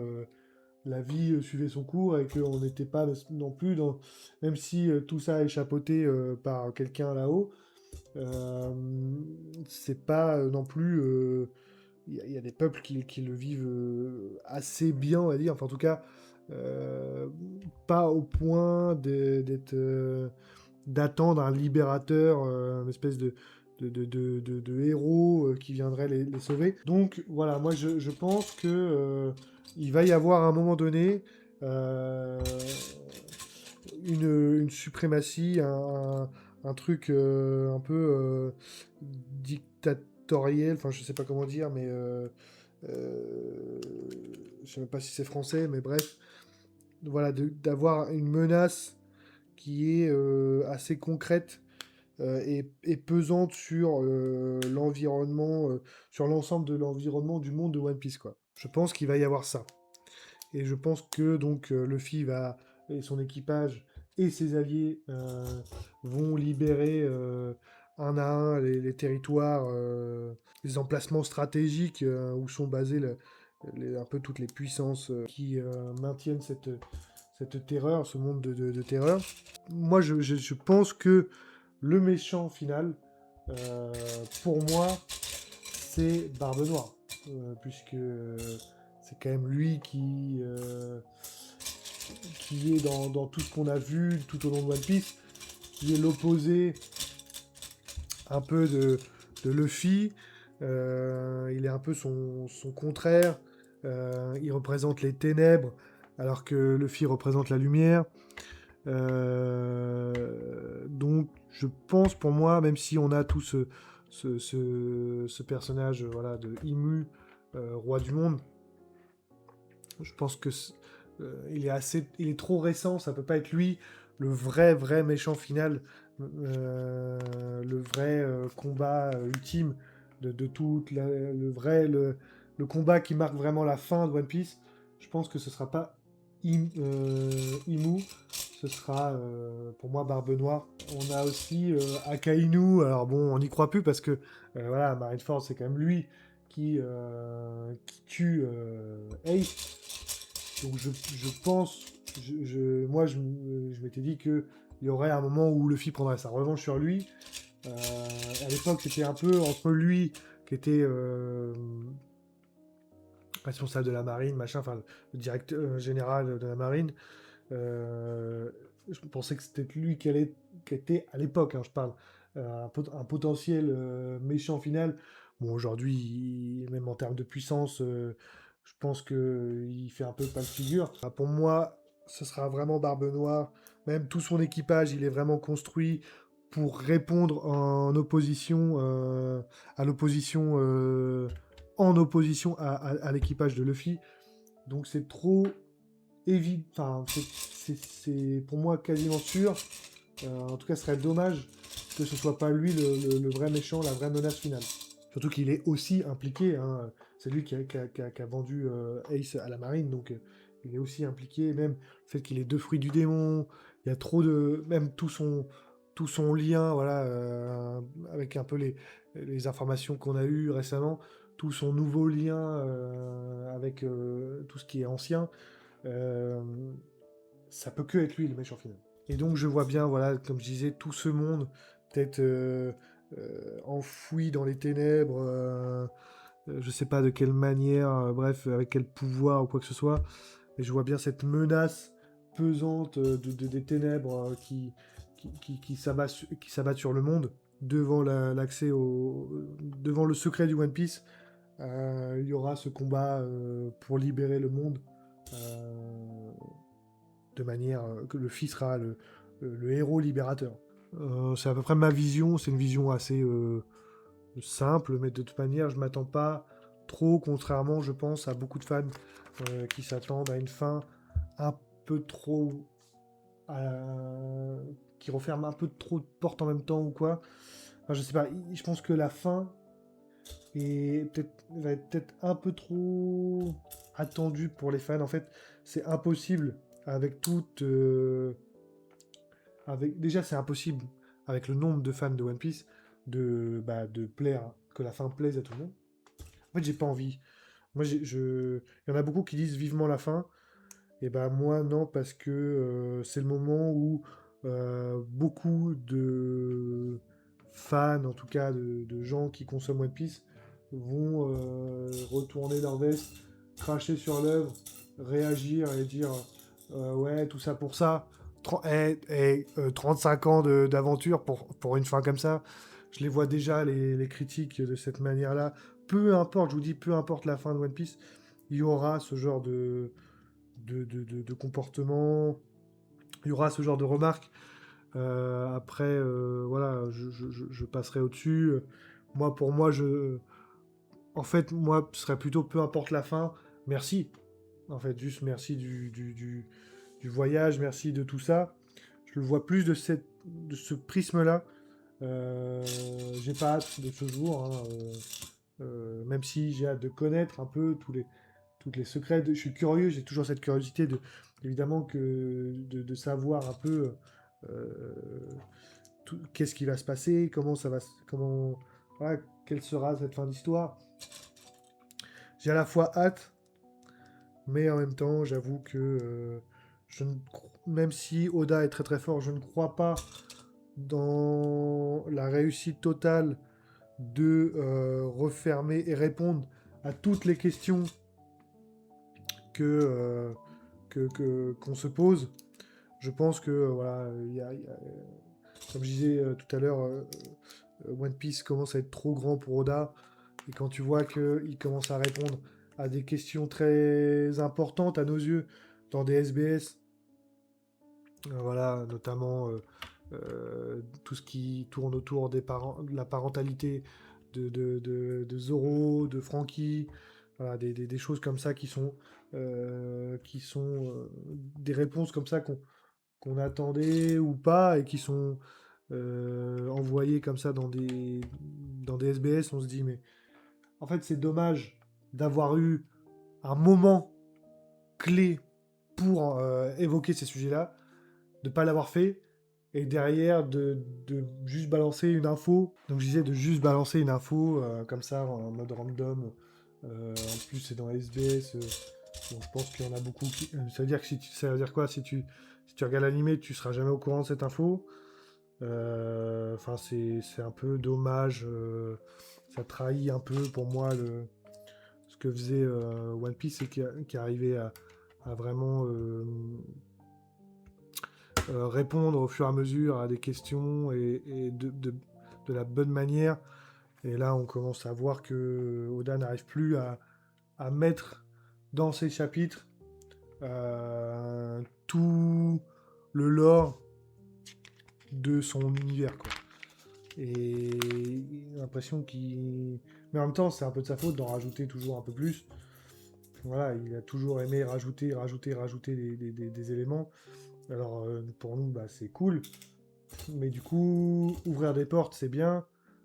la vie suivait son cours et qu'on n'était pas non plus dans. Même si tout ça est chapeauté par quelqu'un là-haut, euh, c'est pas non plus. Il y a des peuples qui le vivent assez bien, on va dire. Enfin, en tout cas, euh, pas au point d'attendre un libérateur, une espèce de héros qui viendrait les sauver. Donc voilà, moi je pense que il va y avoir à un moment donné euh, une suprématie, un truc un peu dictatoriel, enfin je sais pas comment dire, mais euh, je sais même pas si c'est français, mais bref, voilà, d'avoir une menace qui est assez concrète et pesante sur l'environnement, sur l'ensemble de l'environnement du monde de One Piece, quoi. Je pense qu'il va y avoir ça. Et je pense que donc Luffy et son équipage et ses alliés vont libérer un à un les territoires, les emplacements stratégiques où sont basées un peu toutes les puissances qui maintiennent cette terreur, ce monde de terreur. Moi, je pense que le méchant final, euh, pour moi, c'est Barbe Noire. Puisque c'est quand même lui qui est dans tout ce qu'on a vu tout au long de One Piece, qui est l'opposé un peu de Luffy. Il est un peu son contraire. Il représente les ténèbres, alors que Luffy représente la lumière. Donc, je pense pour moi, même si on a tout ce personnage voilà, de Imu, roi du monde, je pense que il est trop récent, ça peut pas être lui, le vrai méchant final, le vrai combat ultime de tout, le combat qui marque vraiment la fin de One Piece. Je pense que ce sera pas Imu, ce sera pour moi Barbe Noire. On a aussi Akainu, alors bon, on n'y croit plus parce que voilà, Marineford c'est quand même lui qui tue Ace. Donc je pense, moi je m'étais dit qu'il y aurait un moment où Luffy prendrait sa revanche sur lui. À l'époque c'était un peu entre lui qui était responsable de la marine, machin, enfin le directeur général de la marine. Je pensais que c'était lui qui allait qu'était à l'époque, hein, je parle, un potentiel méchant final. Bon, aujourd'hui, même en termes de puissance, je pense qu'il fait un peu pas de figure. Pour moi, ce sera vraiment Barbe Noire. Même tout son équipage, il est vraiment construit pour répondre à l'opposition, en opposition à l'équipage de Luffy. Donc c'est trop évident, enfin c'est pour moi quasiment sûr. En tout cas, ce serait dommage que ce soit pas lui le vrai méchant, la vraie menace finale. Surtout qu'il est aussi impliqué, hein. C'est lui qui a vendu Ace à la marine, donc il est aussi impliqué. Même le fait qu'il ait 2 fruits du démon, il y a trop de... Même tout son lien, voilà, avec un peu les informations qu'on a eues récemment, tout son nouveau lien avec tout ce qui est ancien, euh, ça peut que être lui le méchant final. Et donc je vois bien, voilà, comme je disais, tout ce monde peut-être enfoui dans les ténèbres, je sais pas de quelle manière, bref, avec quel pouvoir ou quoi que ce soit, mais je vois bien cette menace pesante des ténèbres qui s'abattent sur le monde devant l'accès devant le secret du One Piece. Il y aura ce combat pour libérer le monde. Euh, de manière que le fils sera le héros libérateur. C'est à peu près ma vision, c'est une vision assez simple, mais de toute manière, je m'attends pas trop, contrairement, je pense, à beaucoup de fans qui s'attendent à une fin un peu trop... qui referme un peu trop de portes en même temps ou quoi. Enfin, je sais pas, je pense que la fin va être peut-être un peu trop attendue pour les fans. En fait, c'est impossible avec toute... Déjà, c'est impossible, avec le nombre de fans de One Piece, de plaire, que la fin plaise à tout le monde. En fait, j'ai pas envie. Moi, il y en a beaucoup qui disent vivement la fin. Et ben moi, non, parce que c'est le moment où beaucoup de fans, en tout cas de gens qui consomment One Piece, vont retourner leur veste, cracher sur l'œuvre, réagir et dire ouais, tout ça pour ça. 35 ans d'aventure pour une fin comme ça. Je les vois déjà, les critiques de cette manière-là. Peu importe, je vous dis, peu importe la fin de One Piece, il y aura ce genre de comportement, il y aura ce genre de remarques. Après, voilà, je passerai au-dessus. Moi, pour moi, en fait, moi, ce serait plutôt peu importe la fin, merci. En fait, juste merci du voyage, merci de tout ça. Je le vois plus de ce prisme-là. J'ai pas hâte de ce jour, hein, même si j'ai hâte de connaître un peu toutes les secrets. Je suis curieux, j'ai toujours cette curiosité évidemment de savoir un peu euh, qu'est-ce qui va se passer, voilà, quelle sera cette fin d'histoire. J'ai à la fois hâte, mais en même temps, j'avoue que même si Oda est très très fort, je ne crois pas dans la réussite totale de refermer et répondre à toutes les questions que, qu'on se pose. Je pense que, voilà, comme je disais tout à l'heure, One Piece commence à être trop grand pour Oda. Et quand tu vois qu'il commence à répondre à des questions très importantes à nos yeux dans des SBS, voilà, notamment tout ce qui tourne autour de la parentalité de Zoro, de Franky, voilà, des choses comme ça qui sont des réponses comme ça qu'on attendait ou pas et qui sont envoyées comme ça dans des SBS. On se dit, mais en fait, c'est dommage d'avoir eu un moment clé pour évoquer ces sujets-là, de ne pas l'avoir fait, et derrière de juste balancer une info. Donc je disais de juste balancer une info comme ça en mode random. En plus c'est dans SBS, donc je pense qu'il y en a beaucoup qui. Ça veut dire que ça veut dire quoi si tu regardes l'animé, tu seras jamais au courant de cette info. Enfin c'est un peu dommage. Ça trahit un peu pour moi ce que faisait One Piece et qui arrivait à vraiment répondre au fur et à mesure à des questions et de la bonne manière. Et là, on commence à voir que Oda n'arrive plus à mettre dans ses chapitres tout le lore de son univers, quoi. Et j'ai l'impression qu'il... Mais en même temps, c'est un peu de sa faute d'en rajouter toujours un peu plus. Voilà, il a toujours aimé rajouter des éléments. Alors, pour nous, bah, c'est cool. Mais du coup, ouvrir des portes, c'est bien.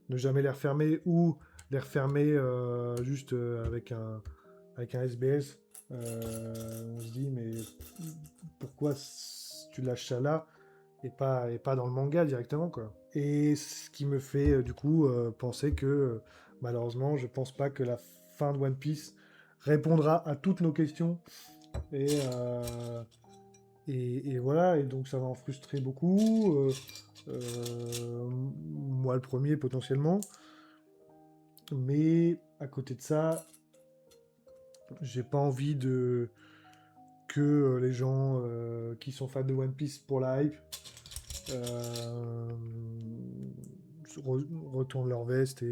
Ne jamais les refermer ou les refermer juste avec un SBS. On se dit, mais pourquoi tu lâches ça là et pas dans le manga directement, quoi. Et ce qui me fait du coup penser que malheureusement, je pense pas que la fin de One Piece répondra à toutes nos questions. Et, euh, et voilà, et donc ça va en frustrer beaucoup. Moi le premier potentiellement. Mais à côté de ça, j'ai pas envie de que les gens qui sont fans de One Piece pour la hype euh, retournent leur veste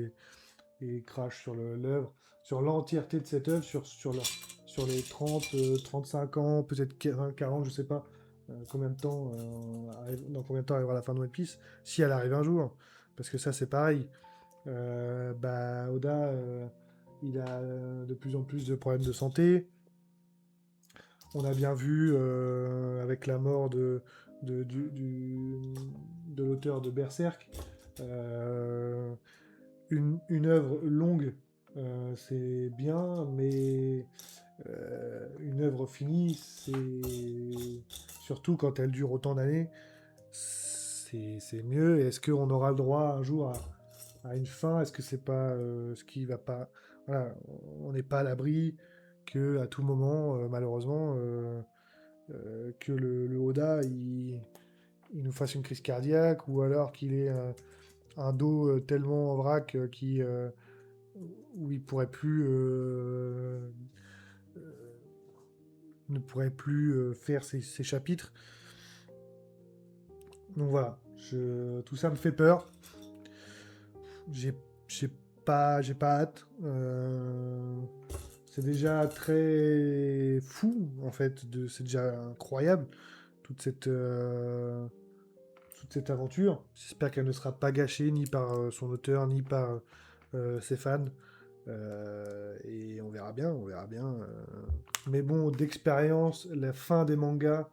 et crachent sur l'œuvre, sur l'entièreté de cette œuvre, sur les 30, 35 ans, peut-être 40, je sais pas combien de temps, dans combien de temps arrivera la fin de One Piece, si elle arrive un jour. Parce que ça, c'est pareil. Bah, Oda, il a de plus en plus de problèmes de santé. On a bien vu avec la mort de l'auteur de Berserk, euh, une œuvre longue, c'est bien, mais une œuvre finie, c'est surtout quand elle dure autant d'années, c'est mieux. Et est-ce qu'on aura le droit un jour à une fin? Est-ce que c'est pas ce qui va pas... Voilà, on n'est pas à l'abri que à tout moment, malheureusement, que le Oda il nous fasse une crise cardiaque ou alors qu'il ait un dos tellement en vrac où il pourrait plus ne pourrait plus faire ses chapitres. Donc voilà, tout ça me fait peur. J'ai j'ai j'ai pas hâte. C'est déjà très fou en fait. C'est déjà incroyable toute toute cette aventure. J'espère qu'elle ne sera pas gâchée ni par son auteur ni par ses fans. Et on verra bien, on verra bien. Mais bon, d'expérience, la fin des mangas.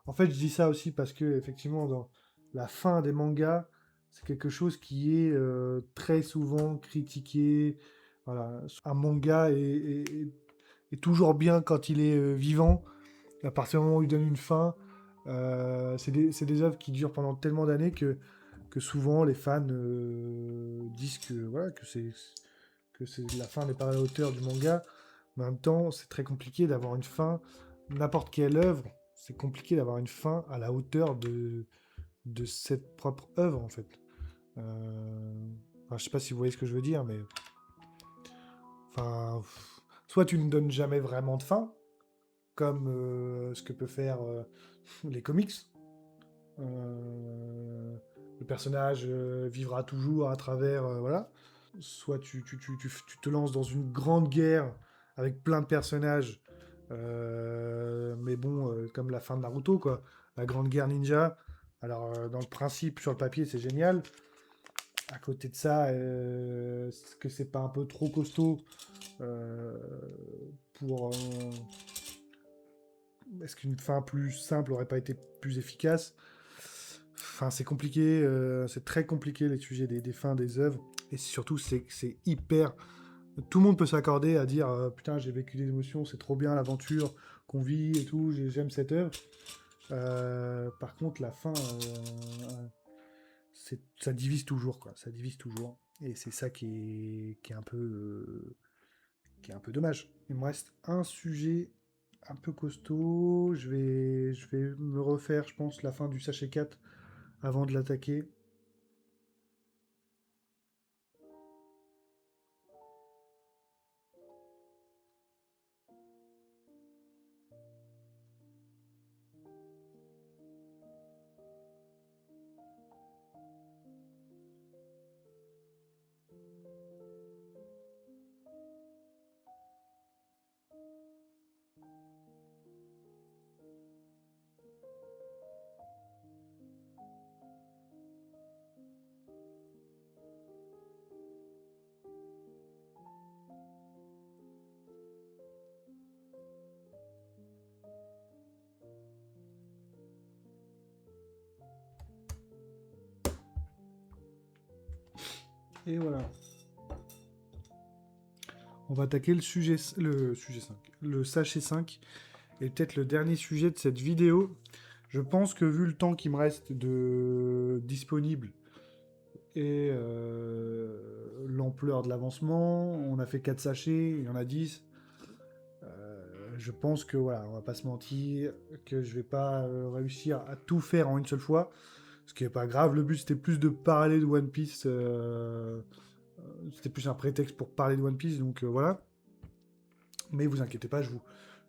En fait, je dis ça aussi parce que effectivement, dans la fin des mangas, c'est quelque chose qui est très souvent critiqué. Voilà, un manga est toujours bien quand il est vivant. À partir du moment où il donne une fin, c'est des œuvres qui durent pendant tellement d'années que souvent les fans disent que, voilà, la fin n'est pas à la hauteur du manga. Mais en même temps, c'est très compliqué d'avoir une fin. N'importe quelle œuvre, c'est compliqué d'avoir une fin à la hauteur de cette propre œuvre, en fait. Enfin, je sais pas si vous voyez ce que je veux dire, mais... Enfin, soit tu ne donnes jamais vraiment de fin, comme ce que peut faire les comics. Le personnage vivra toujours à travers... voilà. Soit tu te lances dans une grande guerre avec plein de personnages, mais bon, comme la fin de Naruto, quoi. La grande guerre ninja. Alors, dans le principe, sur le papier, c'est génial. À côté de ça, est-ce que c'est pas un peu trop costaud euh, pour... est-ce qu'une fin plus simple aurait pas été plus efficace? Enfin, c'est compliqué, c'est très compliqué les sujets des fins des œuvres. Et surtout, c'est hyper. Tout le monde peut s'accorder à dire putain, j'ai vécu des émotions, c'est trop bien l'aventure qu'on vit et tout, j'aime cette œuvre. Par contre, la fin, ça divise toujours, quoi. Ça divise toujours. Et c'est ça qui est un peu dommage. Il me reste un sujet un peu costaud. Je vais me refaire, je pense, la fin du sachet 4 avant de l'attaquer. Et voilà. On va attaquer le sujet 5, le sachet 5, et peut-être le dernier sujet de cette vidéo. Je pense que vu le temps qui me reste de disponible et l'ampleur de l'avancement, on a fait 4 sachets, il y en a 10. Je pense que voilà, on va pas se mentir, que je vais pas réussir à tout faire en une seule fois, ce qui est pas grave. Le but c'était plus de parler de One Piece, c'était plus un prétexte pour parler de One Piece, donc voilà. Mais vous inquiétez pas, je vous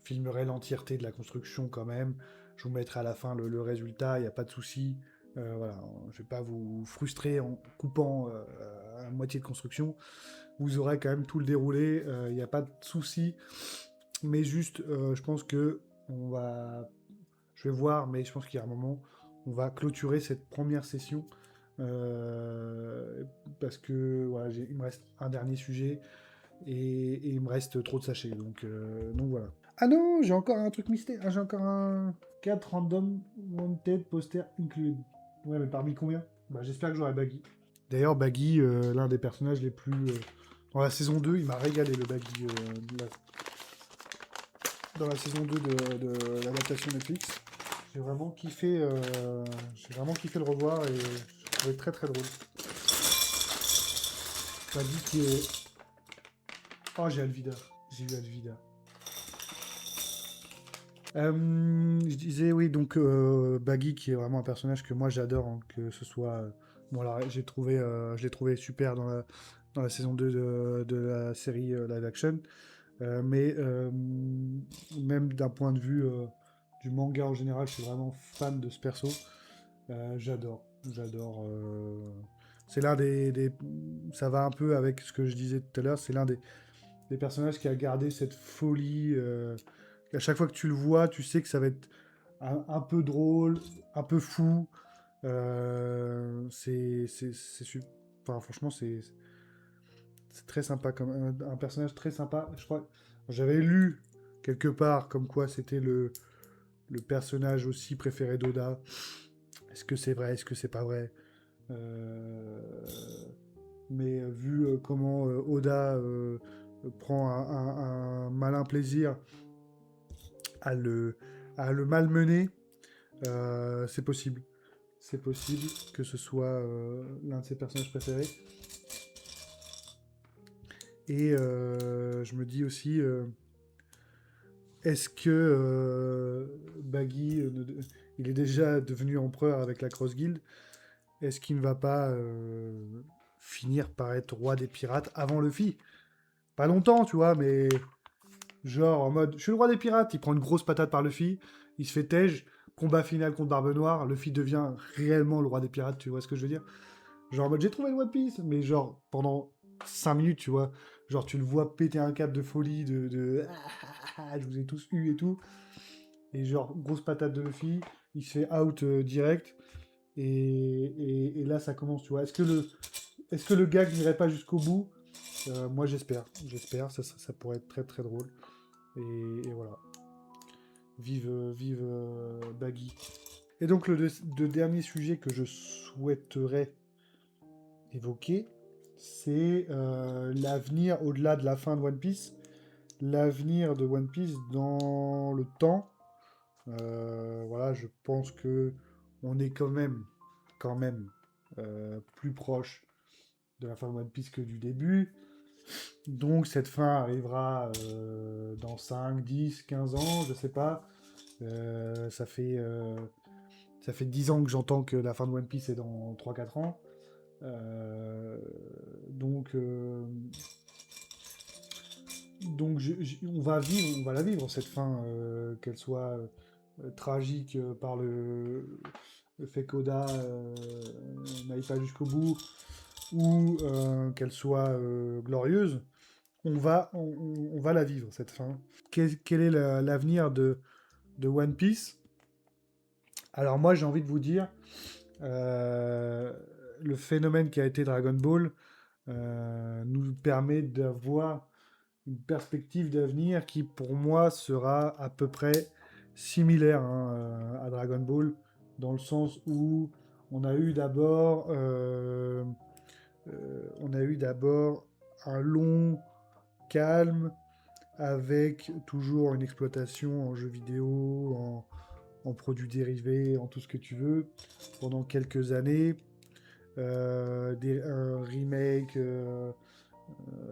filmerai l'entièreté de la construction quand même. Je vous mettrai à la fin le résultat, il n'y a pas de souci. Voilà, je vais pas vous frustrer en coupant à moitié de construction. Vous aurez quand même tout le déroulé, il n'y a pas de souci. Mais juste, je pense que on va... Je vais voir, mais je pense qu'il y a un moment, on va clôturer cette première session. Parce que voilà, il me reste un dernier sujet et il me reste trop de sachets. Donc voilà. Ah non, j'ai encore un truc mystère. Ah, j'ai encore un 4 random wanted poster included. Ouais, mais parmi combien? Bah, j'espère que j'aurai Baggy. D'ailleurs, Baggy, l'un des personnages les plus. Dans la saison 2, il m'a régalé le Baggy. Dans la saison 2 de l'adaptation Netflix. J'ai vraiment kiffé le revoir et je trouvais très très drôle. Baggy qui est. Oh, j'ai Alvida. J'ai eu Alvida. Je disais oui, donc Baggy qui est vraiment un personnage que moi j'adore, hein, que ce soit. Bon, alors je l'ai trouvé super dans la saison 2 de la série live action, mais même d'un point de vue du manga en général, je suis vraiment fan de ce perso. J'adore. C'est l'un ça va un peu avec ce que je disais tout à l'heure, c'est l'un des personnages qui a gardé cette folie. À chaque fois que tu le vois, tu sais que ça va être un peu drôle, un peu fou. Enfin, franchement, c'est très sympa, comme un personnage très sympa. Je crois, j'avais lu quelque part comme quoi c'était le personnage aussi préféré d'Oda. Est-ce que c'est vrai? Est-ce que c'est pas vrai? Euh, mais vu comment Oda prend un malin plaisir à à le malmener, c'est possible. C'est possible que ce soit l'un de ses personnages préférés. Et je me dis aussi, est-ce que Baggy, il est déjà devenu empereur avec la Cross Guild? Est-ce qu'il ne va pas finir par être roi des pirates avant Luffy? Pas longtemps, tu vois, mais genre en mode, je suis le roi des pirates, il prend une grosse patate par Luffy, il se fait tège, combat final contre Barbe Noire, Luffy devient réellement le roi des pirates, tu vois ce que je veux dire? Genre en mode, j'ai trouvé le One Piece, mais genre pendant 5 minutes, tu vois, genre tu le vois péter un câble de folie, je vous ai tous eu et tout, et genre grosse patate de Luffy, il se fait out direct, et là ça commence, tu vois. Est-ce que le gag n'irait pas jusqu'au bout? Moi j'espère, ça pourrait être très très drôle. Et voilà. Vive Baggy. Et donc le dernier sujet que je souhaiterais évoquer, c'est l'avenir au-delà de la fin de One Piece, l'avenir de One Piece dans le temps. Voilà, je pense que on est quand même plus proche de la fin de One Piece que du début. Donc cette fin arrivera dans 5, 10, 15 ans, je sais pas. Ça fait 10 ans que j'entends que la fin de One Piece est dans 3 4 ans. Euh, donc on va la vivre cette fin, qu'elle soit tragique par le fait qu'Oda n'aille pas jusqu'au bout ou qu'elle soit glorieuse. On va la vivre cette fin. Quel est l'avenir de One Piece? Alors moi j'ai envie de vous dire, euh, le phénomène qui a été Dragon Ball nous permet d'avoir une perspective d'avenir qui pour moi sera à peu près similaire, hein, à Dragon Ball, dans le sens où on a eu d'abord On a eu d'abord un long calme avec toujours une exploitation en jeux vidéo, en produits dérivés, en tout ce que tu veux, pendant quelques années. Un remake.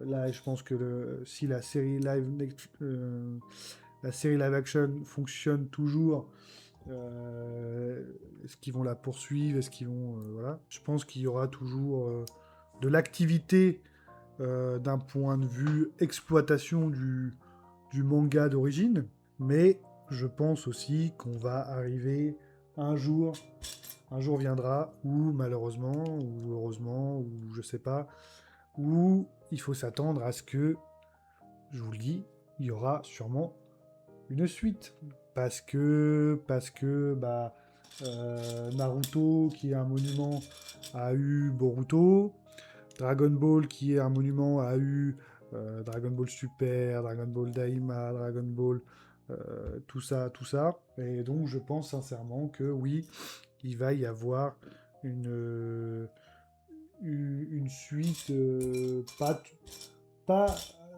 Là, je pense que si la série live action fonctionne toujours, est-ce qu'ils vont la poursuivre? Est-ce qu'ils vont. Voilà. Je pense qu'il y aura toujours de l'activité d'un point de vue exploitation du manga d'origine. Mais je pense aussi qu'on va arriver un jour. Un jour viendra où, malheureusement, ou heureusement, ou je sais pas, où il faut s'attendre à ce que, je vous le dis, il y aura sûrement une suite. Parce que Naruto, qui est un monument, a eu Boruto. Dragon Ball, qui est un monument, a eu Dragon Ball Super, Dragon Ball Daima, Dragon Ball, tout ça, tout ça. Et donc, je pense sincèrement que oui, il va y avoir une, euh, une suite, pas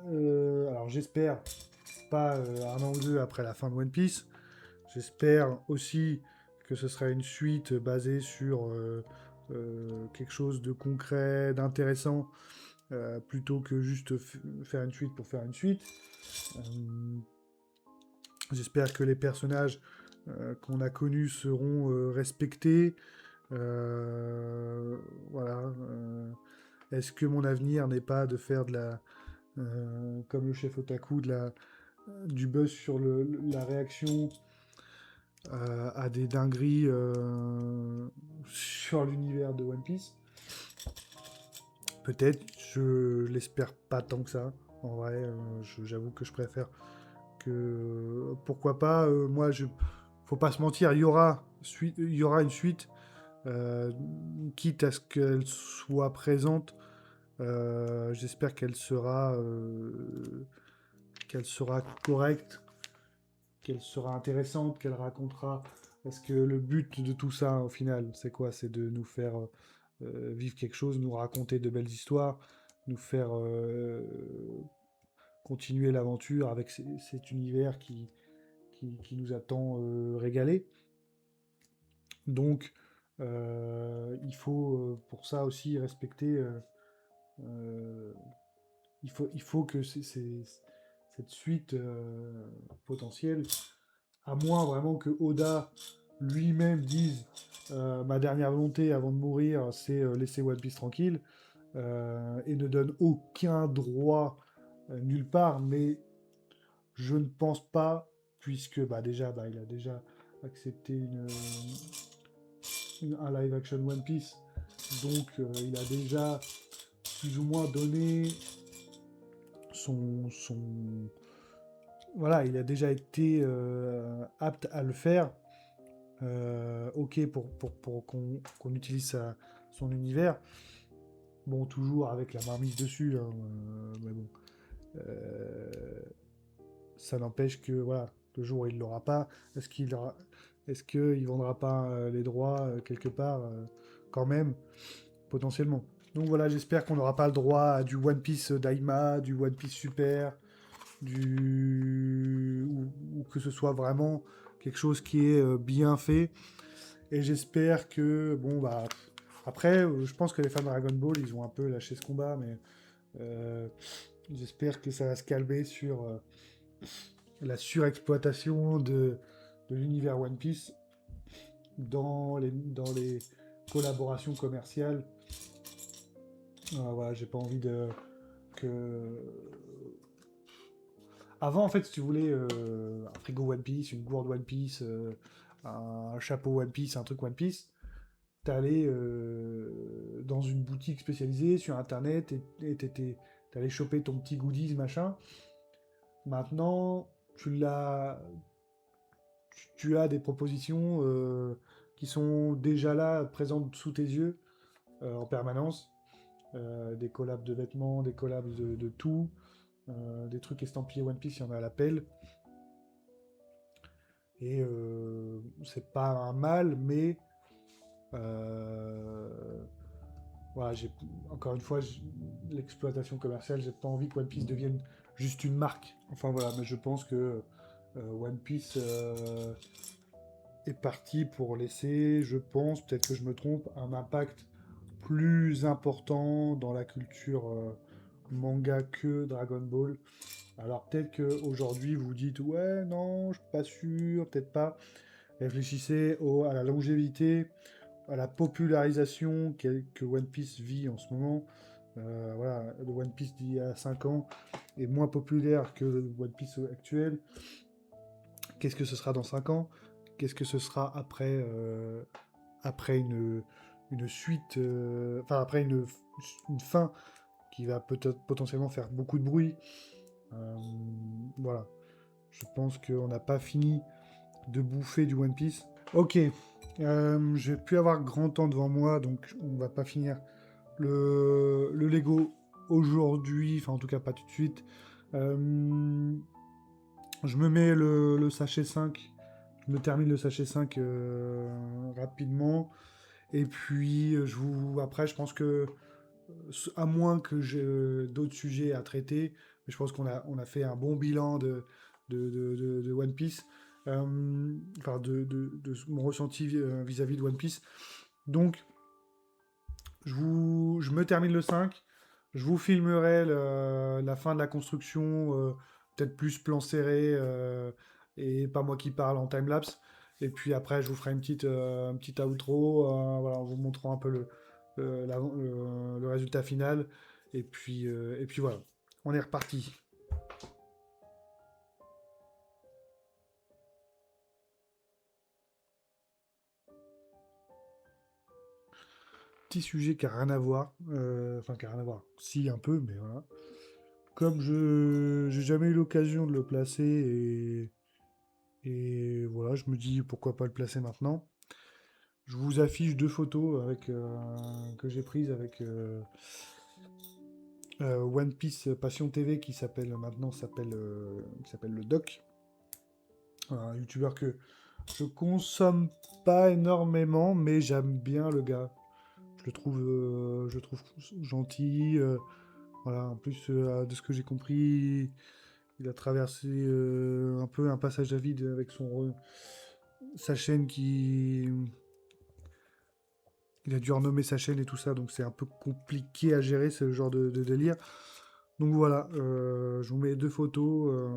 alors j'espère, pas un an ou deux après la fin de One Piece. J'espère aussi que ce sera une suite basée sur quelque chose de concret, d'intéressant, plutôt que juste faire une suite pour faire une suite. Euh, J'espère que les personnages qu'on a connus seront respectés. Euh, voilà. Est-ce que mon avenir n'est pas de faire comme le chef otaku, du buzz sur la réaction à des dingueries sur l'univers de One Piece? Peut-être, je l'espère pas tant que ça. En vrai, j'avoue que je préfère que. Pourquoi pas, faut pas se mentir, il y aura une suite, euh, quitte à ce qu'elle soit présente. J'espère qu'elle sera correcte, qu'elle sera intéressante, qu'elle racontera. Parce que le but de tout ça, au final, c'est quoi? C'est de nous faire vivre quelque chose, nous raconter de belles histoires, nous faire continuer l'aventure avec cet univers qui nous attend régalé. Donc, il faut pour ça aussi respecter. Euh, il faut que cette suite potentielle, à moins vraiment que Oda lui-même dise ma dernière volonté avant de mourir, c'est laisser One Piece tranquille, et ne donne aucun droit nulle part, mais je ne pense pas, puisque déjà, il a déjà accepté un live action One Piece, donc il a déjà plus ou moins donné son, voilà, il a déjà été apte à le faire. Ok pour qu'on utilise son univers. Bon, toujours avec la marmise dessus, hein, mais bon. Euh, Ça n'empêche que, voilà, le jour où il l'aura pas, est-ce qu'il vendra pas les droits quelque part, quand même, potentiellement. Donc voilà, j'espère qu'on n'aura pas le droit à du One Piece Daima, du One Piece Super, ou que ce soit vraiment quelque chose qui est bien fait. Et j'espère que, bon, après, je pense que les fans de Dragon Ball, ils ont un peu lâché ce combat, mais euh, j'espère que ça va se calmer sur la surexploitation de l'univers One Piece dans les collaborations commerciales. Voilà, j'ai pas envie que. Avant, en fait, si tu voulais un frigo One Piece, une gourde One Piece, un chapeau One Piece, un truc One Piece, t'allais dans une boutique spécialisée sur internet et t'allais choper ton petit goodies, machin. Maintenant, tu as des propositions qui sont déjà là, présentes sous tes yeux en permanence. Des collabs de vêtements, des collabs de tout, des trucs estampillés One Piece, il y en a à l'appel. Et c'est pas un mal, mais euh, voilà, encore une fois, l'exploitation commerciale, j'ai pas envie que One Piece devienne juste une marque. Enfin voilà, mais je pense que One Piece est parti pour laisser, je pense, peut-être que je me trompe, un impact plus important dans la culture manga que Dragon Ball. Alors peut-être qu'aujourd'hui vous dites ouais, non, je suis pas sûr, peut-être pas. Réfléchissez à la longévité, à la popularisation que One Piece vit en ce moment. Voilà, le One Piece d'il y a 5 ans est moins populaire que le One Piece actuel. Qu'est-ce que ce sera dans 5 ans? Qu'est-ce que ce sera après une suite, enfin après une fin qui va peut-être potentiellement faire beaucoup de bruit. Euh, voilà, je pense qu'on n'a pas fini de bouffer du One Piece. Ok, je vais plus avoir grand temps devant moi, donc on va pas finir le Lego aujourd'hui, enfin en tout cas pas tout de suite. Euh, je me mets le sachet 5, je me termine le sachet 5 rapidement, et puis après je pense que, à moins que j'ai d'autres sujets à traiter, mais je pense qu'on a fait un bon bilan de One Piece, enfin de mon ressenti vis-à-vis de One Piece. Donc, je me termine le 5. Je vous filmerai la fin de la construction, peut-être plus plan serré, et pas moi qui parle en timelapse. Et puis après, je vous ferai un petit outro, voilà, en vous montrant un peu le résultat final. Et puis voilà, on est reparti. Petit sujet qui a rien à voir, enfin qui a rien à voir, si un peu, mais voilà. Comme je j'ai jamais eu l'occasion de le placer et voilà, je me dis pourquoi pas le placer maintenant. Je vous affiche deux photos que j'ai prises avec One Piece Passion TV qui s'appelle maintenant qui s'appelle le Doc, un youtubeur que je consomme pas énormément, mais j'aime bien le gars. Je le trouve gentil. Voilà, en plus de ce que j'ai compris, il a traversé un peu un passage à vide avec sa chaîne qui, il a dû renommer sa chaîne et tout ça, donc c'est un peu compliqué à gérer ce genre de délire. Donc voilà, je vous mets deux photos,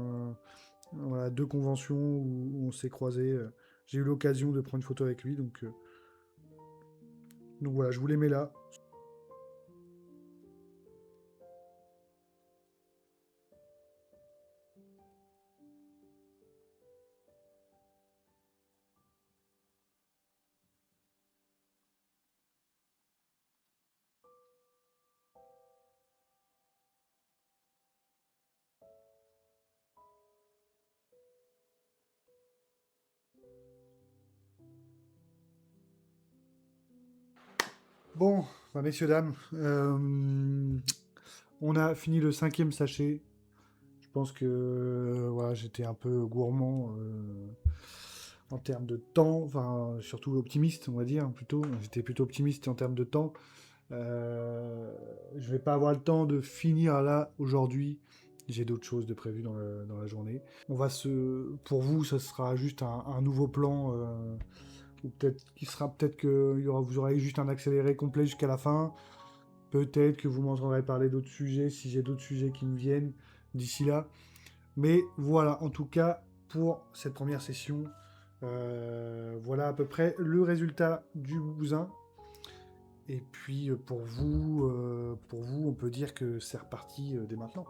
voilà, deux conventions où on s'est croisés. J'ai eu l'occasion de prendre une photo avec lui, donc voilà, je vous les mets là. Bon, bah, messieurs, dames, on a fini le cinquième sachet. Je pense que voilà, j'étais un peu gourmand en termes de temps, enfin surtout optimiste, on va dire plutôt. J'étais plutôt optimiste en termes de temps. Je vais pas avoir le temps de finir là aujourd'hui. J'ai d'autres choses de prévues dans la journée. Pour vous, ça sera juste un nouveau plan, ou peut-être que vous aurez juste un accéléré complet jusqu'à la fin. Peut-être que vous m'entendrez parler d'autres sujets si j'ai d'autres sujets qui me viennent d'ici là. Mais voilà, en tout cas, pour cette première session, voilà à peu près le résultat du bousin. Et puis pour vous, on peut dire que c'est reparti dès maintenant.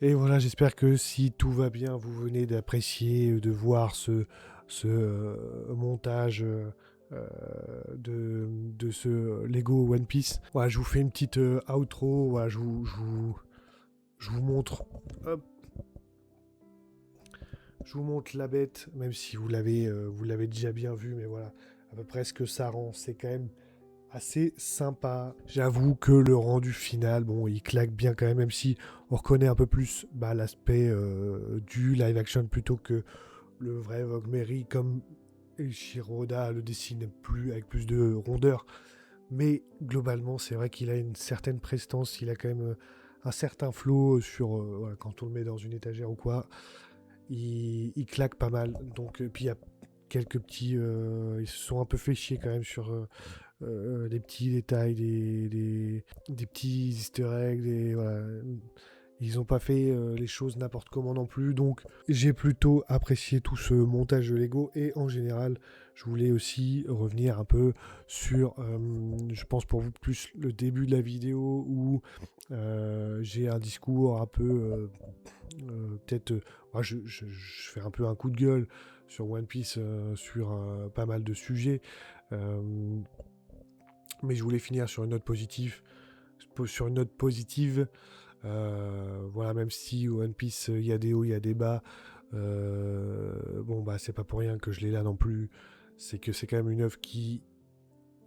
Et voilà, j'espère que si tout va bien, vous venez d'apprécier, de voir ce montage euh, de ce Lego One Piece. Voilà, je vous fais une petite outro. Voilà, je vous montre. Hop, je vous montre la bête, même si vous l'avez déjà bien vu, mais voilà, à peu près ce que ça rend. C'est quand même assez sympa. J'avoue que le rendu final, bon, il claque bien quand même si on reconnaît un peu plus l'aspect du live action plutôt que le vrai Vogue Mary, comme Shiroda le dessine plus avec plus de rondeur. Mais globalement, c'est vrai qu'il a une certaine prestance, il a quand même un certain flow sur voilà, quand on le met dans une étagère ou quoi, il claque pas mal. Donc, puis il y a quelques petits, ils se sont un peu fait chier quand même sur des petits détails, des petits easter eggs, voilà. Ils n'ont pas fait les choses n'importe comment non plus, donc j'ai plutôt apprécié tout ce montage de Lego. Et en général, je voulais aussi revenir un peu sur, je pense pour vous, plus le début de la vidéo où j'ai un discours un peu, peut-être, je fais un peu un coup de gueule sur One Piece, sur pas mal de sujets. Euh, mais je voulais finir sur une note positive. Sur une note positive. Voilà, même si One Piece, il y a des hauts, il y a des bas. Bon, bah, c'est pas pour rien que je l'ai là non plus. C'est que c'est quand même une œuvre qui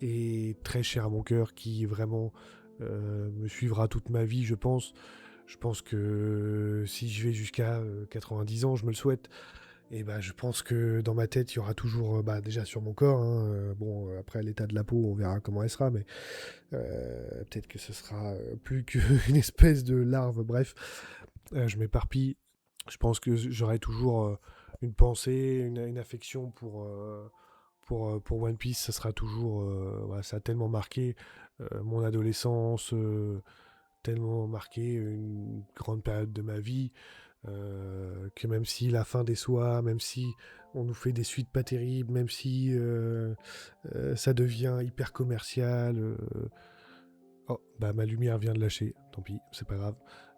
est très chère à mon cœur, qui vraiment me suivra toute ma vie, je pense. Je pense que si je vais jusqu'à 90 ans, je me le souhaite. Et bah, je pense que dans ma tête, il y aura toujours, déjà sur mon corps, hein, bon, après l'état de la peau, on verra comment elle sera, mais peut-être que ce sera plus qu'une espèce de larve, bref, je m'éparpille. Je pense que j'aurai toujours une pensée, une affection pour One Piece. Ça sera toujours, voilà, ça a tellement marqué mon adolescence, tellement marqué une grande période de ma vie, que même si la fin déçoit, même si on nous fait des suites pas terribles, même si ça devient hyper commercial. Oh, bah ma lumière vient de lâcher, tant pis, c'est pas grave.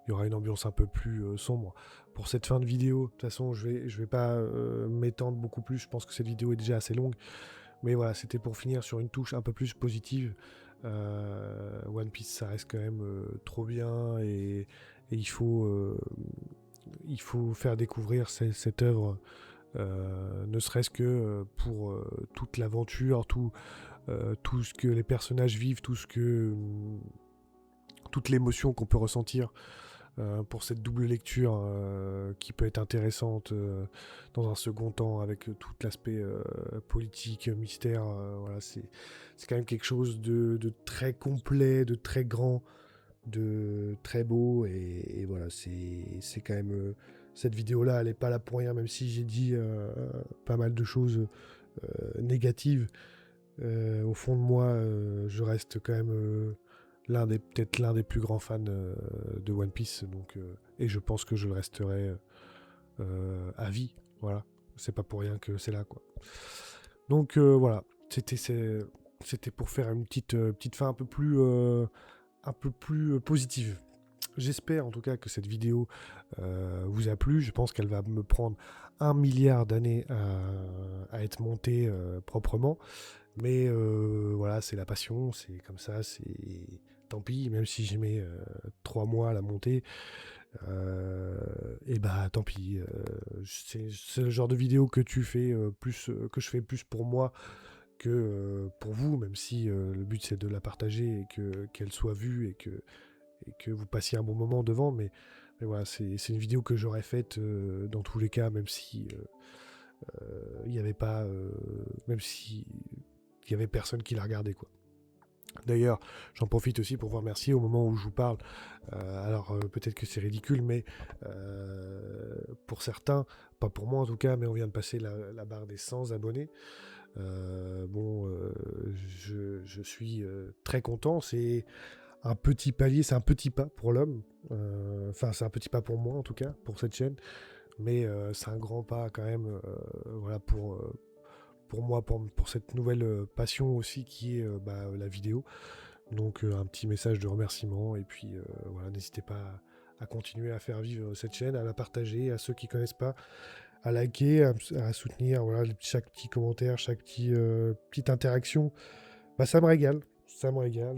Il y aura une ambiance un peu plus sombre pour cette fin de vidéo. De toute façon, je vais pas m'étendre beaucoup plus. Je pense que cette vidéo est déjà assez longue. Mais voilà, c'était pour finir sur une touche un peu plus positive. One Piece, ça reste quand même trop bien et il faut faire découvrir cette œuvre, ne serait-ce que pour toute l'aventure, tout ce que les personnages vivent, toute l'émotion qu'on peut ressentir pour cette double lecture qui peut être intéressante dans un second temps avec tout l'aspect politique, mystère. Voilà, c'est quand même quelque chose de très complet, de très grand, de très beau. Et voilà, c'est quand même. Cette vidéo-là, elle n'est pas là pour rien, même si j'ai dit pas mal de choses négatives. Au fond de moi, je reste quand même peut-être l'un des plus grands fans de One Piece, donc, et je pense que je le resterai à vie. Voilà, c'est pas pour rien que c'est là, quoi. Donc voilà, c'était pour faire une petite fin un peu plus positive. J'espère en tout cas que cette vidéo vous a plu. Je pense qu'elle va me prendre 1 milliard d'années à être montée proprement. Mais voilà, c'est la passion, c'est comme ça, c'est tant pis, même si j'ai mis 3 mois à la monter, et bah tant pis. C'est le genre de vidéo que tu fais que je fais plus pour moi que pour vous, même si le but c'est de la partager et qu'elle soit vue et que vous passiez un bon moment devant. Mais voilà, c'est une vidéo que j'aurais faite dans tous les cas, même si il n'y avait pas, même si il y avait personne qui la regardait, quoi. D'ailleurs, j'en profite aussi pour vous remercier au moment où je vous parle. Alors peut-être que c'est ridicule, mais pour certains, pas pour moi en tout cas, mais on vient de passer la barre des 100 abonnés. Bon, je suis très content. C'est un petit palier, c'est un petit pas pour l'homme. Enfin, c'est un petit pas pour moi en tout cas, pour cette chaîne. Mais c'est un grand pas quand même, voilà, pour moi, pour cette nouvelle passion aussi qui est la vidéo. Donc un petit message de remerciement et puis voilà, n'hésitez pas à continuer à faire vivre cette chaîne, à la partager, à ceux qui connaissent pas, à liker, à soutenir, voilà, chaque petit commentaire, chaque petite interaction, bah, ça me régale,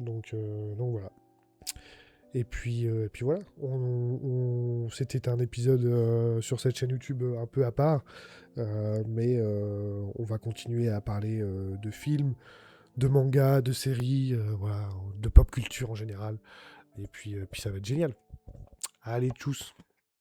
donc voilà. Et puis voilà, c'était un épisode sur cette chaîne YouTube un peu à part, mais on va continuer à parler de films, de mangas, de séries, voilà, de pop culture en général. Et puis ça va être génial. Allez, tchuss!